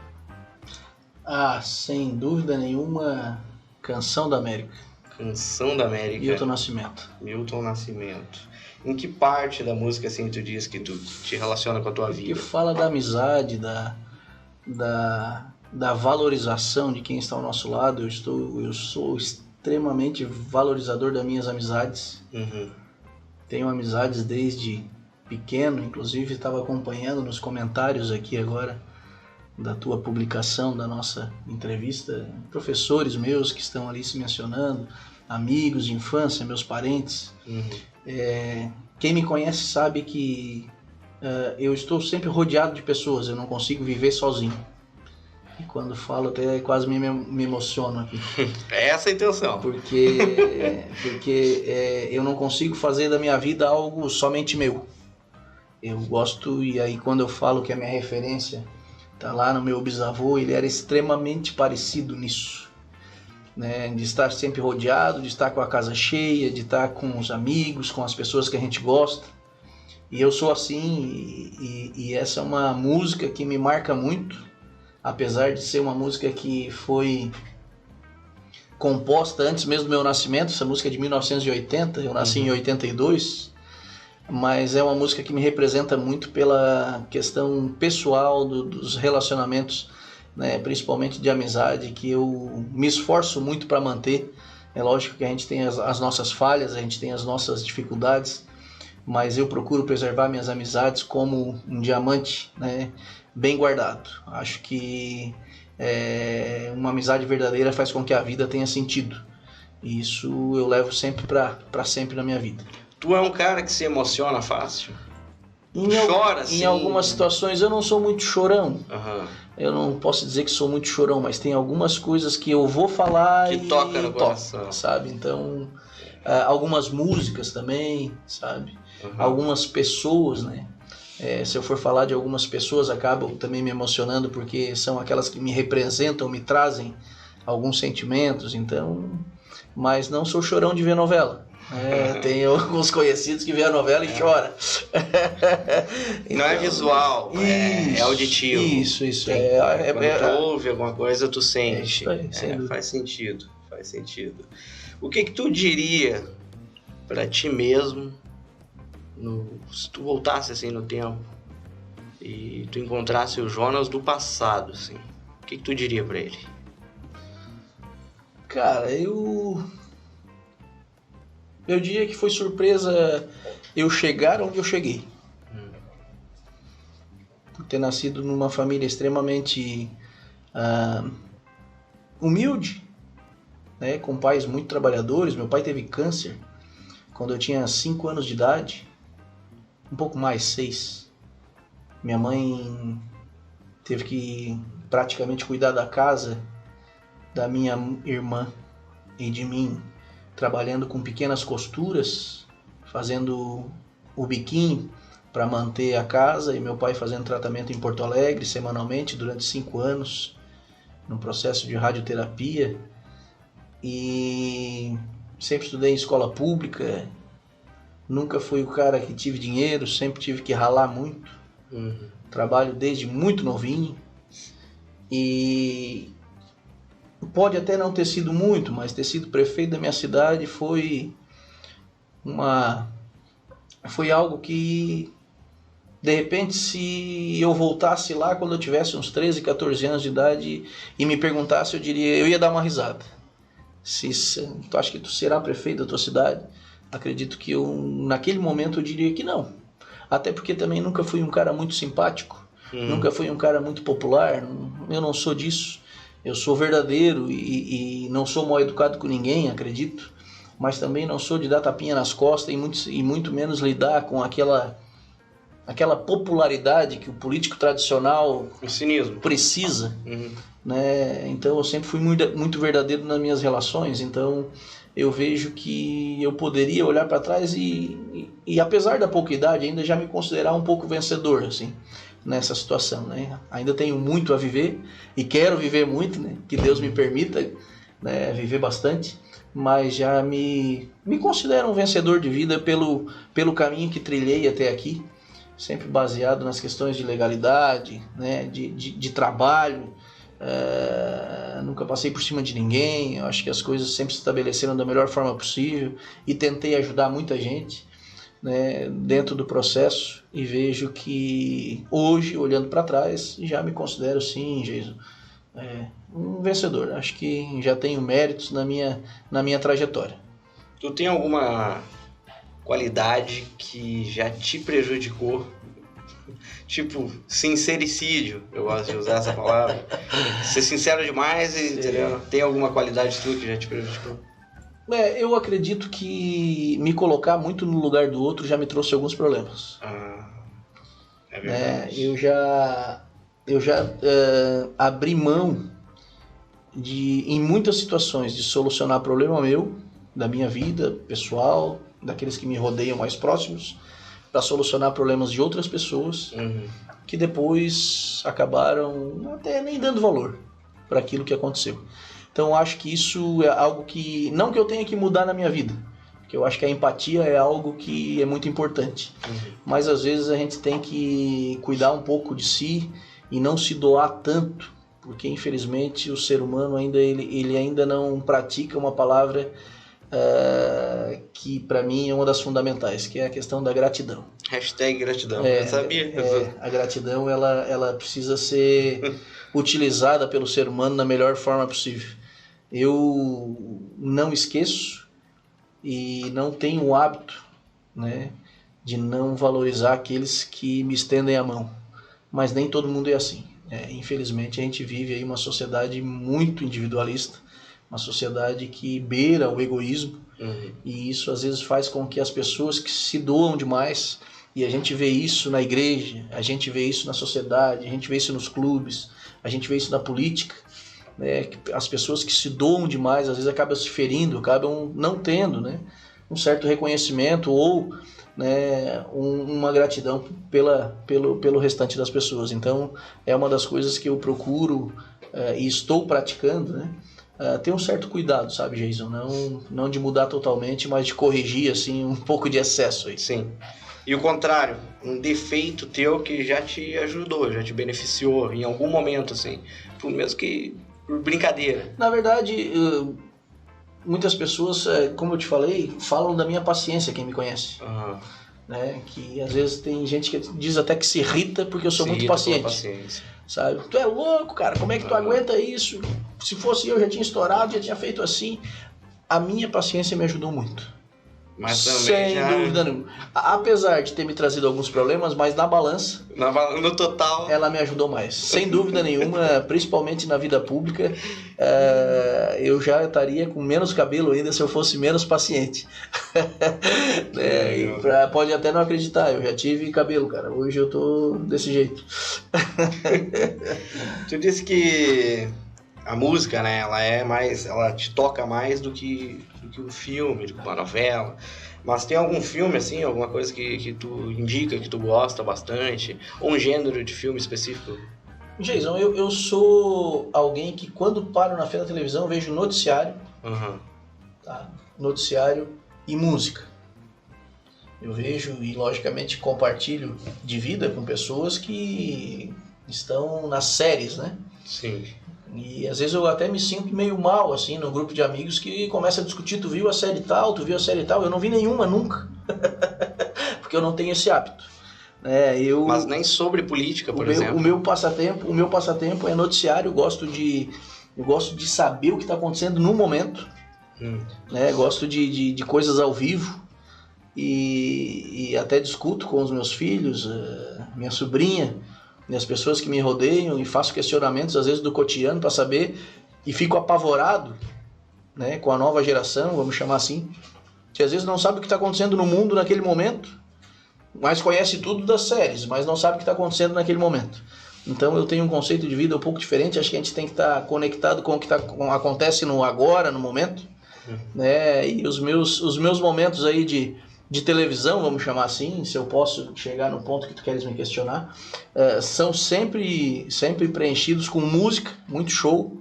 Sem dúvida nenhuma, Canção da América. Canção da América. Milton Nascimento. Em que parte da música assim tu diz que tu te relaciona com a tua vida? Que fala da amizade, da valorização de quem está ao nosso lado. Eu sou extremamente valorizador das minhas amizades. Tenho amizades desde pequeno, inclusive estava acompanhando nos comentários aqui agora da tua publicação, da nossa entrevista, professores meus que estão ali se mencionando, amigos de infância, meus parentes. Quem me conhece sabe que eu estou sempre rodeado de pessoas, eu não consigo viver sozinho. E quando falo até quase me emociono aqui. É essa a intenção. Porque eu não consigo fazer da minha vida algo somente meu. Eu gosto, e aí quando eu falo que a minha referência tá lá no meu bisavô, ele era extremamente parecido nisso. Né? De estar sempre rodeado, de estar com a casa cheia, de estar com os amigos, com as pessoas que a gente gosta. E eu sou assim, e essa é uma música que me marca muito. Apesar de ser uma música que foi composta antes mesmo do meu nascimento, essa música é de 1980, eu nasci em 82, mas é uma música que me representa muito pela questão pessoal dos relacionamentos, né, principalmente de amizade, que eu me esforço muito para manter. É lógico que a gente tem as nossas falhas, a gente tem as nossas dificuldades, mas eu procuro preservar minhas amizades como um diamante, né, bem guardado. Acho que uma amizade verdadeira faz com que a vida tenha sentido. E isso eu levo sempre para sempre na minha vida. Tu é um cara que se emociona fácil? Chora, assim? Em algumas situações eu não sou muito chorão. Uhum. Eu não posso dizer que sou muito chorão, mas tem algumas coisas que eu vou falar que toca no coração, sabe? Então, algumas músicas também, sabe? Uhum. Algumas pessoas, né? Se eu for falar de algumas pessoas, acabo também me emocionando porque são aquelas que me representam, me trazem alguns sentimentos, então... Mas não sou chorão de ver novela. Tem alguns conhecidos que vê a novela e chora. Então, não é visual, é auditivo. Isso. Quando tu ouve alguma coisa, tu sente. Faz sentido. O que tu diria pra ti mesmo se tu voltasse assim no tempo e tu encontrasse o Jonas do passado, assim, o que tu diria pra ele? Cara, eu diria que foi surpresa eu chegar onde eu cheguei. Por ter nascido numa família extremamente humilde, né, com pais muito trabalhadores. Meu pai teve câncer quando eu tinha 5 anos de idade. Um pouco mais, 6. Minha mãe teve que praticamente cuidar da casa da minha irmã e de mim, trabalhando com pequenas costuras, fazendo o biquinho para manter a casa, e meu pai fazendo tratamento em Porto Alegre semanalmente durante 5 anos, num processo de radioterapia. E sempre estudei em escola pública. Nunca fui o cara que tive dinheiro, sempre tive que ralar muito. Trabalho desde muito novinho. E pode até não ter sido muito, mas ter sido prefeito da minha cidade foi algo que, de repente, se eu voltasse lá quando eu tivesse uns 13, 14 anos de idade e me perguntasse, eu ia dar uma risada. Tu acha que tu será prefeito da tua cidade? Acredito que naquele momento eu diria que não. Até porque também nunca fui um cara muito simpático, nunca fui um cara muito popular, eu não sou disso. Eu sou verdadeiro e não sou mal educado com ninguém, acredito. Mas também não sou de dar tapinha nas costas e muito menos lidar com aquela popularidade que o político tradicional precisa. Né? Então eu sempre fui muito verdadeiro nas minhas relações. Então eu vejo que eu poderia olhar para trás e apesar da pouca idade ainda já me considerar um pouco vencedor, assim, nessa situação, né? Ainda tenho muito a viver e quero viver muito, né? Que Deus me permita, né, viver bastante, mas já me considero um vencedor de vida pelo caminho que trilhei até aqui, sempre baseado nas questões de legalidade, né, de trabalho. Nunca passei por cima de ninguém. Eu acho que as coisas sempre se estabeleceram da melhor forma possível e tentei ajudar muita gente, né, dentro do processo, e vejo que hoje, olhando para trás, já me considero sim, Jesus, um vencedor. Acho que já tenho méritos na minha trajetória. Tu tem alguma qualidade que já te prejudicou? Tipo, sincericídio, eu gosto de usar essa palavra. Ser sincero demais e entendeu? Tem alguma qualidade tua que já te prejudicou? Eu acredito que me colocar muito no lugar do outro já me trouxe alguns problemas. É verdade. Eu já abri mão em muitas situações, de solucionar problema meu, da minha vida pessoal, daqueles que me rodeiam mais próximos, para solucionar problemas de outras pessoas, que depois acabaram até nem dando valor para aquilo que aconteceu. Então eu acho que isso é algo que, não que eu tenha que mudar na minha vida, porque eu acho que a empatia é algo que é muito importante, mas às vezes a gente tem que cuidar um pouco de si e não se doar tanto, porque infelizmente o ser humano ele ainda não pratica uma palavra que para mim é uma das fundamentais, que é a questão da gratidão. #gratidão, eu sabia. A gratidão ela precisa ser utilizada pelo ser humano da melhor forma possível. Eu não esqueço e não tenho o hábito, né, de não valorizar aqueles que me estendem a mão, mas nem todo mundo é assim. Infelizmente a gente vive aí uma sociedade muito individualista, uma sociedade que beira o egoísmo, e isso às vezes faz com que as pessoas que se doam demais, e a gente vê isso na igreja, a gente vê isso na sociedade, a gente vê isso nos clubes, a gente vê isso na política, né? As pessoas que se doam demais às vezes acabam se ferindo, acabam não tendo, né, um certo reconhecimento ou, né, uma gratidão pelo restante das pessoas. Então é uma das coisas que eu procuro e estou praticando, né? Ter um certo cuidado, sabe, Jason? Não de mudar totalmente, mas de corrigir assim, um pouco de excesso aí. Sim. E o contrário, um defeito teu que já te ajudou, já te beneficiou em algum momento, assim, mesmo que por brincadeira. Na verdade, muitas pessoas, como eu te falei, falam da minha paciência, quem me conhece. Né? Que às vezes tem gente que diz até que se irrita porque eu sou muito paciente. Sabe? Tu é louco, cara, como é que tu aguenta isso? Se fosse eu, já tinha estourado, já tinha feito assim. A minha paciência me ajudou muito. Mas também sem dúvida nenhuma. Apesar de ter me trazido alguns problemas, mas na balança, no total, ela me ajudou mais. Sem dúvida nenhuma, principalmente na vida pública, eu já estaria com menos cabelo ainda se eu fosse menos paciente. Pode até não acreditar, eu já tive cabelo, cara. Hoje eu tô desse jeito. Tu disse que a música, né, ela te toca mais do que um filme, do que uma novela. Mas tem algum filme, assim, alguma coisa que tu indica, que tu gosta bastante? Ou um gênero de filme específico? Jason, eu sou alguém que quando paro na frente da televisão vejo noticiário, tá? Noticiário e música. Eu vejo e logicamente compartilho de vida com pessoas que estão nas séries, né? Sim. E às vezes eu até me sinto meio mal, assim, no grupo de amigos que começa a discutir, tu viu a série tal, eu não vi nenhuma nunca, porque eu não tenho esse hábito. Mas nem sobre política, por exemplo? O meu passatempo é noticiário, eu gosto de saber o que está acontecendo no momento, né? Gosto de coisas ao vivo, e até discuto com os meus filhos, minha sobrinha, as pessoas que me rodeiam, e faço questionamentos às vezes do cotidiano para saber, e fico apavorado, né, com a nova geração, vamos chamar assim, que às vezes não sabe o que está acontecendo no mundo naquele momento, mas conhece tudo das séries, mas não sabe o que está acontecendo naquele momento. Então eu tenho um conceito de vida um pouco diferente, acho que a gente tem que estar conectado com o que acontece no agora, no momento, né, e os meus momentos aí de televisão, vamos chamar assim, se eu posso chegar no ponto que tu queres me questionar, são sempre preenchidos com música, muito show,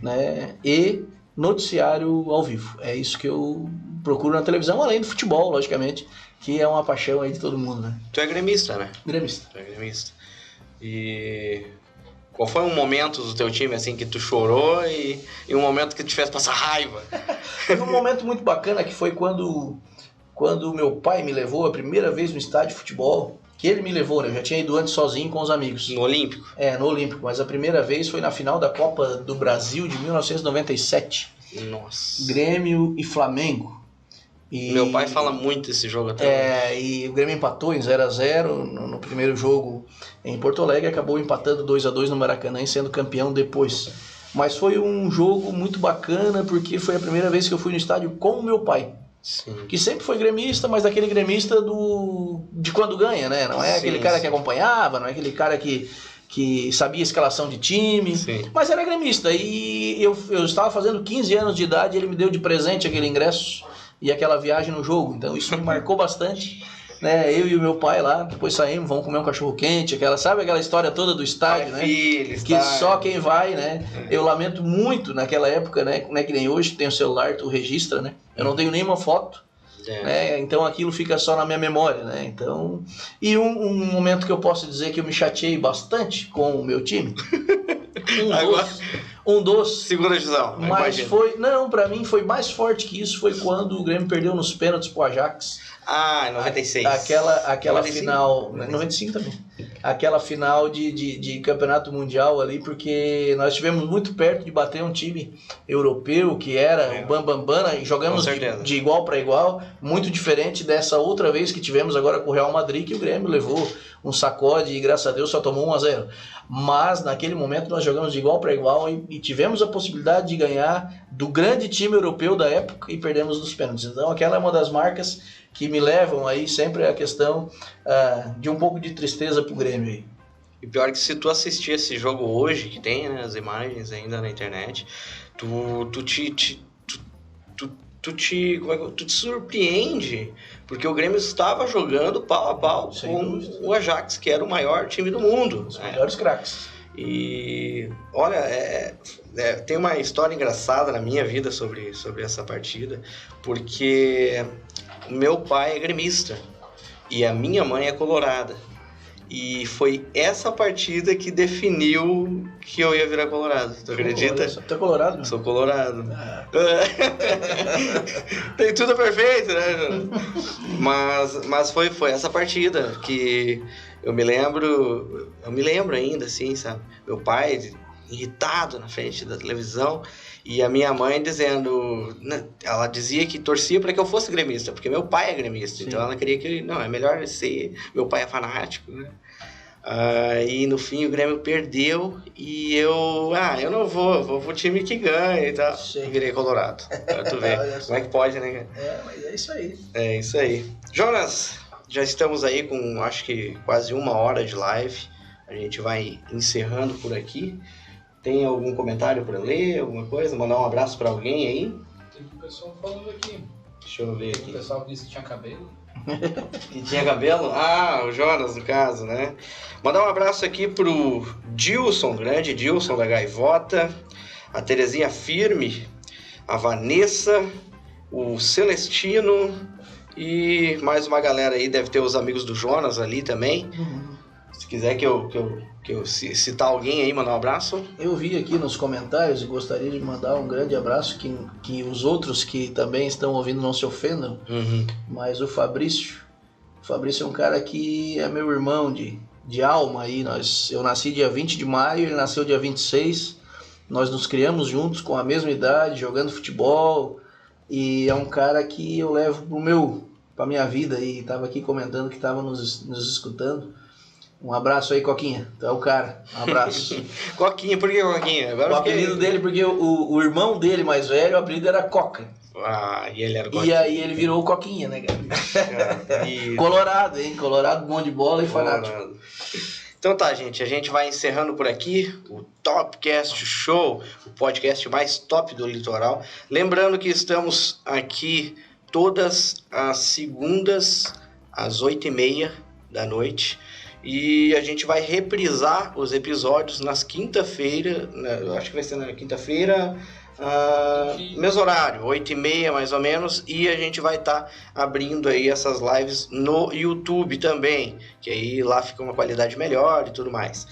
né, e noticiário ao vivo. É isso que eu procuro na televisão, além do futebol, logicamente, que é uma paixão aí de todo mundo, né? Tu é gremista, né? Gremista. Tu é gremista. E qual foi um momento do teu time, assim, que tu chorou e um momento que tu fez passar raiva? Teve um momento muito bacana que foi quando meu pai me levou a primeira vez no estádio de futebol, que ele me levou, né? Eu já tinha ido antes sozinho com os amigos. No Olímpico? No Olímpico, mas a primeira vez foi na final da Copa do Brasil de 1997. Nossa. Grêmio e Flamengo. E, Meu pai fala muito desse jogo até. E o Grêmio empatou em 0-0 no primeiro jogo em Porto Alegre, acabou empatando 2-2 no Maracanã e sendo campeão depois. Mas foi um jogo muito bacana, porque foi a primeira vez que eu fui no estádio com o meu pai. Sim. Que sempre foi gremista, mas aquele gremista de quando ganha, né? Não é aquele cara que acompanhava, não é aquele cara que sabia a escalação de time, mas era gremista. E eu estava fazendo 15 anos de idade, ele me deu de presente aquele ingresso e aquela viagem no jogo. Então isso me marcou bastante. Né, eu e o meu pai lá, depois saímos, vamos comer um cachorro quente, sabe aquela história toda do estádio, né? Que só quem vai, né? Eu lamento muito naquela época, né? Não é que nem hoje, tem o celular, tu registra, né? Eu não tenho nenhuma foto, né? Então aquilo fica só na minha memória, né? Então, e um momento que eu posso dizer que eu me chateei bastante com o meu time. Um dos segunda divisão, mas foi, não, pra mim foi mais forte que isso, foi quando o Grêmio perdeu nos pênaltis pro Ajax. Em 96. Aquela final, 95 também. Aquela final de campeonato mundial ali, porque nós estivemos muito perto de bater um time europeu que era o Bambambam, e jogamos de igual para igual, muito diferente dessa outra vez que tivemos agora com o Real Madrid, que o Grêmio levou um sacode e graças a Deus só tomou 1-0. Mas naquele momento nós jogamos de igual para igual e tivemos a possibilidade de ganhar do grande time europeu da época e perdemos nos pênaltis. Então aquela é uma das marcas que me levam aí sempre a questão de um pouco de tristeza pro Grêmio aí. E pior que se tu assistir esse jogo hoje, que tem, né, as imagens ainda na internet, tu te surpreende, porque o Grêmio estava jogando pau a pau com o Ajax, que era o maior time do mundo. Os melhores craques. E olha, tem uma história engraçada na minha vida sobre essa partida, porque o meu pai é gremista e a minha mãe é colorada. E foi essa partida que definiu que eu ia virar colorado. Tu acredita? Você é colorado? Né? Sou colorado. Tem tudo perfeito, né, Jonas? Mas foi essa partida que eu me lembro ainda, assim, sabe? Meu pai irritado na frente da televisão e a minha mãe dizendo, ela dizia que torcia para que eu fosse gremista, porque meu pai é gremista. Sim. Então ela queria que, não, é melhor ser, meu pai é fanático, né? E no fim o Grêmio perdeu e eu não vou pro time que ganha e tal. Sim. E virei colorado. Pra tu ver como é que pode, né? Mas é isso aí. É isso aí. Jonas, já estamos aí com acho que quase 1 hora de live. A gente vai encerrando por aqui. Tem algum comentário para ler, alguma coisa? Mandar um abraço para alguém aí? Tem um pessoal falando aqui. Deixa eu ver aqui. O pessoal que disse que tinha cabelo. Que tinha cabelo? O Jonas, no caso, né? Mandar um abraço aqui pro Dilson, grande Dilson da Gaivota, a Terezinha Firme, a Vanessa, o Celestino e mais uma galera aí, deve ter os amigos do Jonas ali também. Se quiser que eu citar alguém aí, mandar um abraço. Eu vi aqui nos comentários e gostaria de mandar um grande abraço, que os outros que também estão ouvindo não se ofendam, mas o Fabrício é um cara que é meu irmão de alma aí. Eu nasci dia 20 de maio, ele nasceu dia 26, nós nos criamos juntos com a mesma idade, jogando futebol, e é um cara que eu levo pra minha vida e estava aqui comentando que estava nos escutando. Um abraço aí, Coquinha. Tu é o cara. Um abraço. Coquinha, por que Coquinha? Agora o apelido dele, porque o irmão dele mais velho, o apelido era Coca. E ele era Coquinha. E aí ele virou o Coquinha, né, cara? Colorado, hein? Colorado, bom de bola e fanático. Então tá, gente. A gente vai encerrando por aqui o Topcast Show, o podcast mais top do litoral. Lembrando que estamos aqui todas as segundas às 8h30 da noite. E a gente vai reprisar os episódios nas quinta-feira, eu acho que vai ser na quinta-feira, mesmo horário, 8h30 mais ou menos, e a gente vai estar abrindo aí essas lives no YouTube também, que aí lá fica uma qualidade melhor e tudo mais.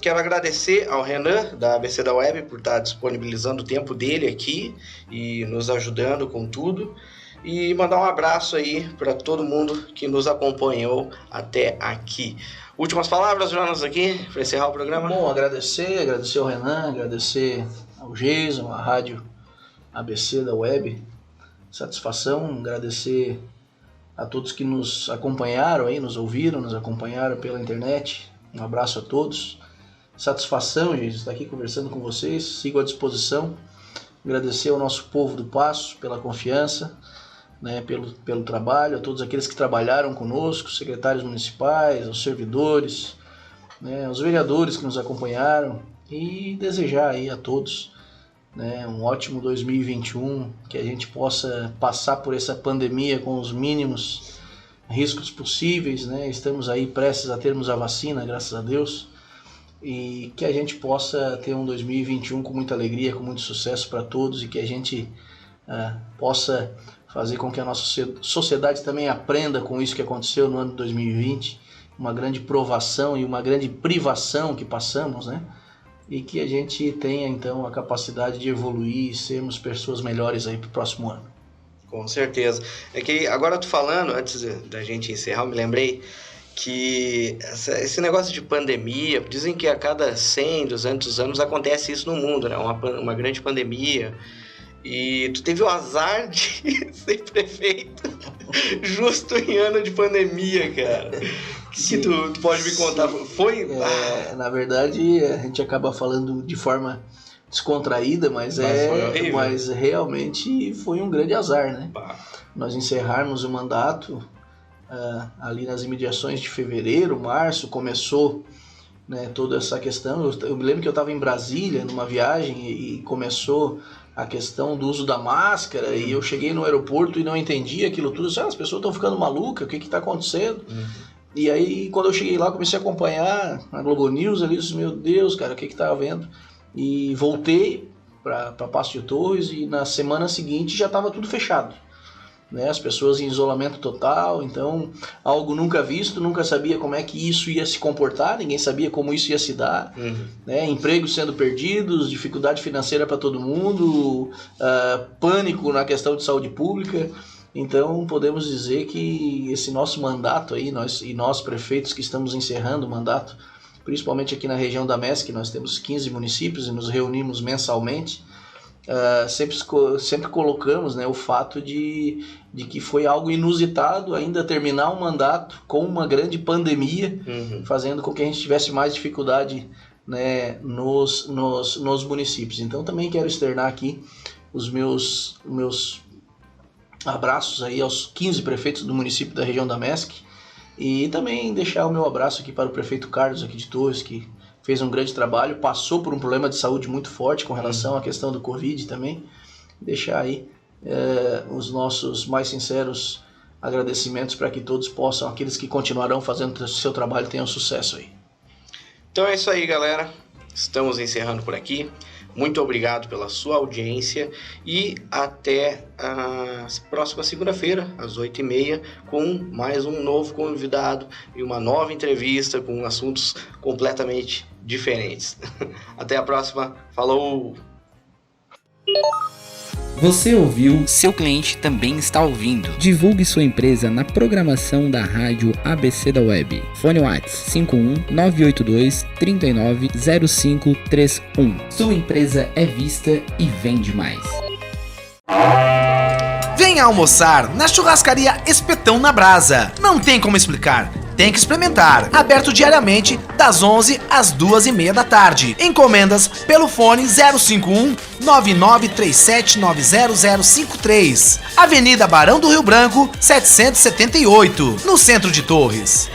Quero agradecer ao Renan da ABC da Web por estar disponibilizando o tempo dele aqui e nos ajudando com tudo. E mandar um abraço aí para todo mundo que nos acompanhou até aqui. Últimas palavras, Jonas, aqui, para encerrar o programa? Bom, agradecer ao Renan, agradecer ao Jason, à rádio ABC da Web, Satisfação, agradecer a todos que nos acompanharam aí, nos ouviram, nos acompanharam pela internet. Um abraço a todos. Satisfação, gente, estar aqui conversando com vocês. Sigo à disposição. Agradecer ao nosso povo do Paço pela confiança, né, pelo trabalho, a todos aqueles que trabalharam conosco, secretários municipais, aos servidores, né, aos vereadores que nos acompanharam, e desejar aí a todos, né, um ótimo 2021, que a gente possa passar por essa pandemia com os mínimos riscos possíveis, né? Estamos aí prestes a termos a vacina, graças a Deus, e que a gente possa ter um 2021 com muita alegria, com muito sucesso para todos, e que a gente possa fazer com que a nossa sociedade também aprenda com isso que aconteceu no ano de 2020, uma grande provação e uma grande privação que passamos, né? E que a gente tenha então a capacidade de evoluir e sermos pessoas melhores aí para o próximo ano. Com certeza. É que agora eu tô falando, antes da gente encerrar, eu me lembrei que esse negócio de pandemia, dizem que a cada 100, 200 anos acontece isso no mundo, né? Uma grande pandemia. E tu teve o azar de ser prefeito justo em ano de pandemia, cara. Que tu pode me contar? Foi? Na verdade, a gente acaba falando de forma descontraída, mas realmente foi um grande azar, né? Nós encerrarmos o mandato ali nas imediações de fevereiro, março, começou, né, toda essa questão. Eu me lembro que eu estava em Brasília numa viagem e começou a questão do uso da máscara, e eu cheguei no aeroporto e não entendi aquilo tudo. As pessoas estão ficando malucas, o que está acontecendo? E aí, quando eu cheguei lá, comecei a acompanhar na Globo News ali, disse, meu Deus, cara, o que está havendo? E voltei para Paço de Torres, e na semana seguinte já estava tudo fechado, né? As pessoas em isolamento total, então algo nunca visto, nunca sabia como é que isso ia se comportar, ninguém sabia como isso ia se dar, né? Empregos sendo perdidos, dificuldade financeira para todo mundo, pânico na questão de saúde pública. Então podemos dizer que esse nosso mandato aí, nós prefeitos que estamos encerrando o mandato, principalmente aqui na região da MESC, nós temos 15 municípios e nos reunimos mensalmente, sempre colocamos, né, o fato de que foi algo inusitado ainda terminar um mandato com uma grande pandemia, fazendo com que a gente tivesse mais dificuldade, né, nos municípios. Então também quero externar aqui os meus abraços aí aos 15 prefeitos do município da região da MESC, e também deixar o meu abraço aqui para o prefeito Carlos aqui de Torres, que fez um grande trabalho, passou por um problema de saúde muito forte com relação à questão do Covid também. Deixar aí os nossos mais sinceros agradecimentos para que todos possam, aqueles que continuarão fazendo o seu trabalho, tenham sucesso aí. Então é isso aí, galera. Estamos encerrando por aqui. Muito obrigado pela sua audiência e até a próxima segunda-feira, às 8h30, com mais um novo convidado e uma nova entrevista com assuntos completamente diferentes. Até a próxima. Falou! Você ouviu? Seu cliente também está ouvindo. Divulgue sua empresa na programação da rádio ABC da Web. Fone WhatsApp 51 982 39 0531. Sua empresa é vista e vende mais. Venha almoçar na churrascaria Espetão na Brasa. Não tem como explicar. Tem que experimentar. Aberto diariamente das 11 às 2h30 da tarde. Encomendas pelo fone 051 9937900053. Avenida Barão do Rio Branco, 778, no centro de Torres.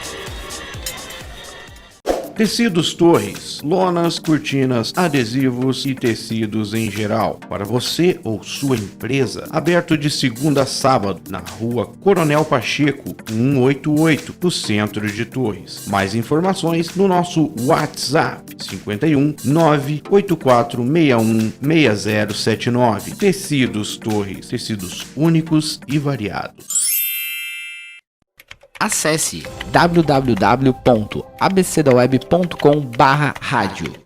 Tecidos Torres, lonas, cortinas, adesivos e tecidos em geral. Para você ou sua empresa. Aberto de segunda a sábado, na rua Coronel Pacheco, 188, no centro de Torres. Mais informações no nosso WhatsApp, 51 98461 6079. Tecidos Torres, tecidos únicos e variados. Acesse www.abcdaweb.com/rádio.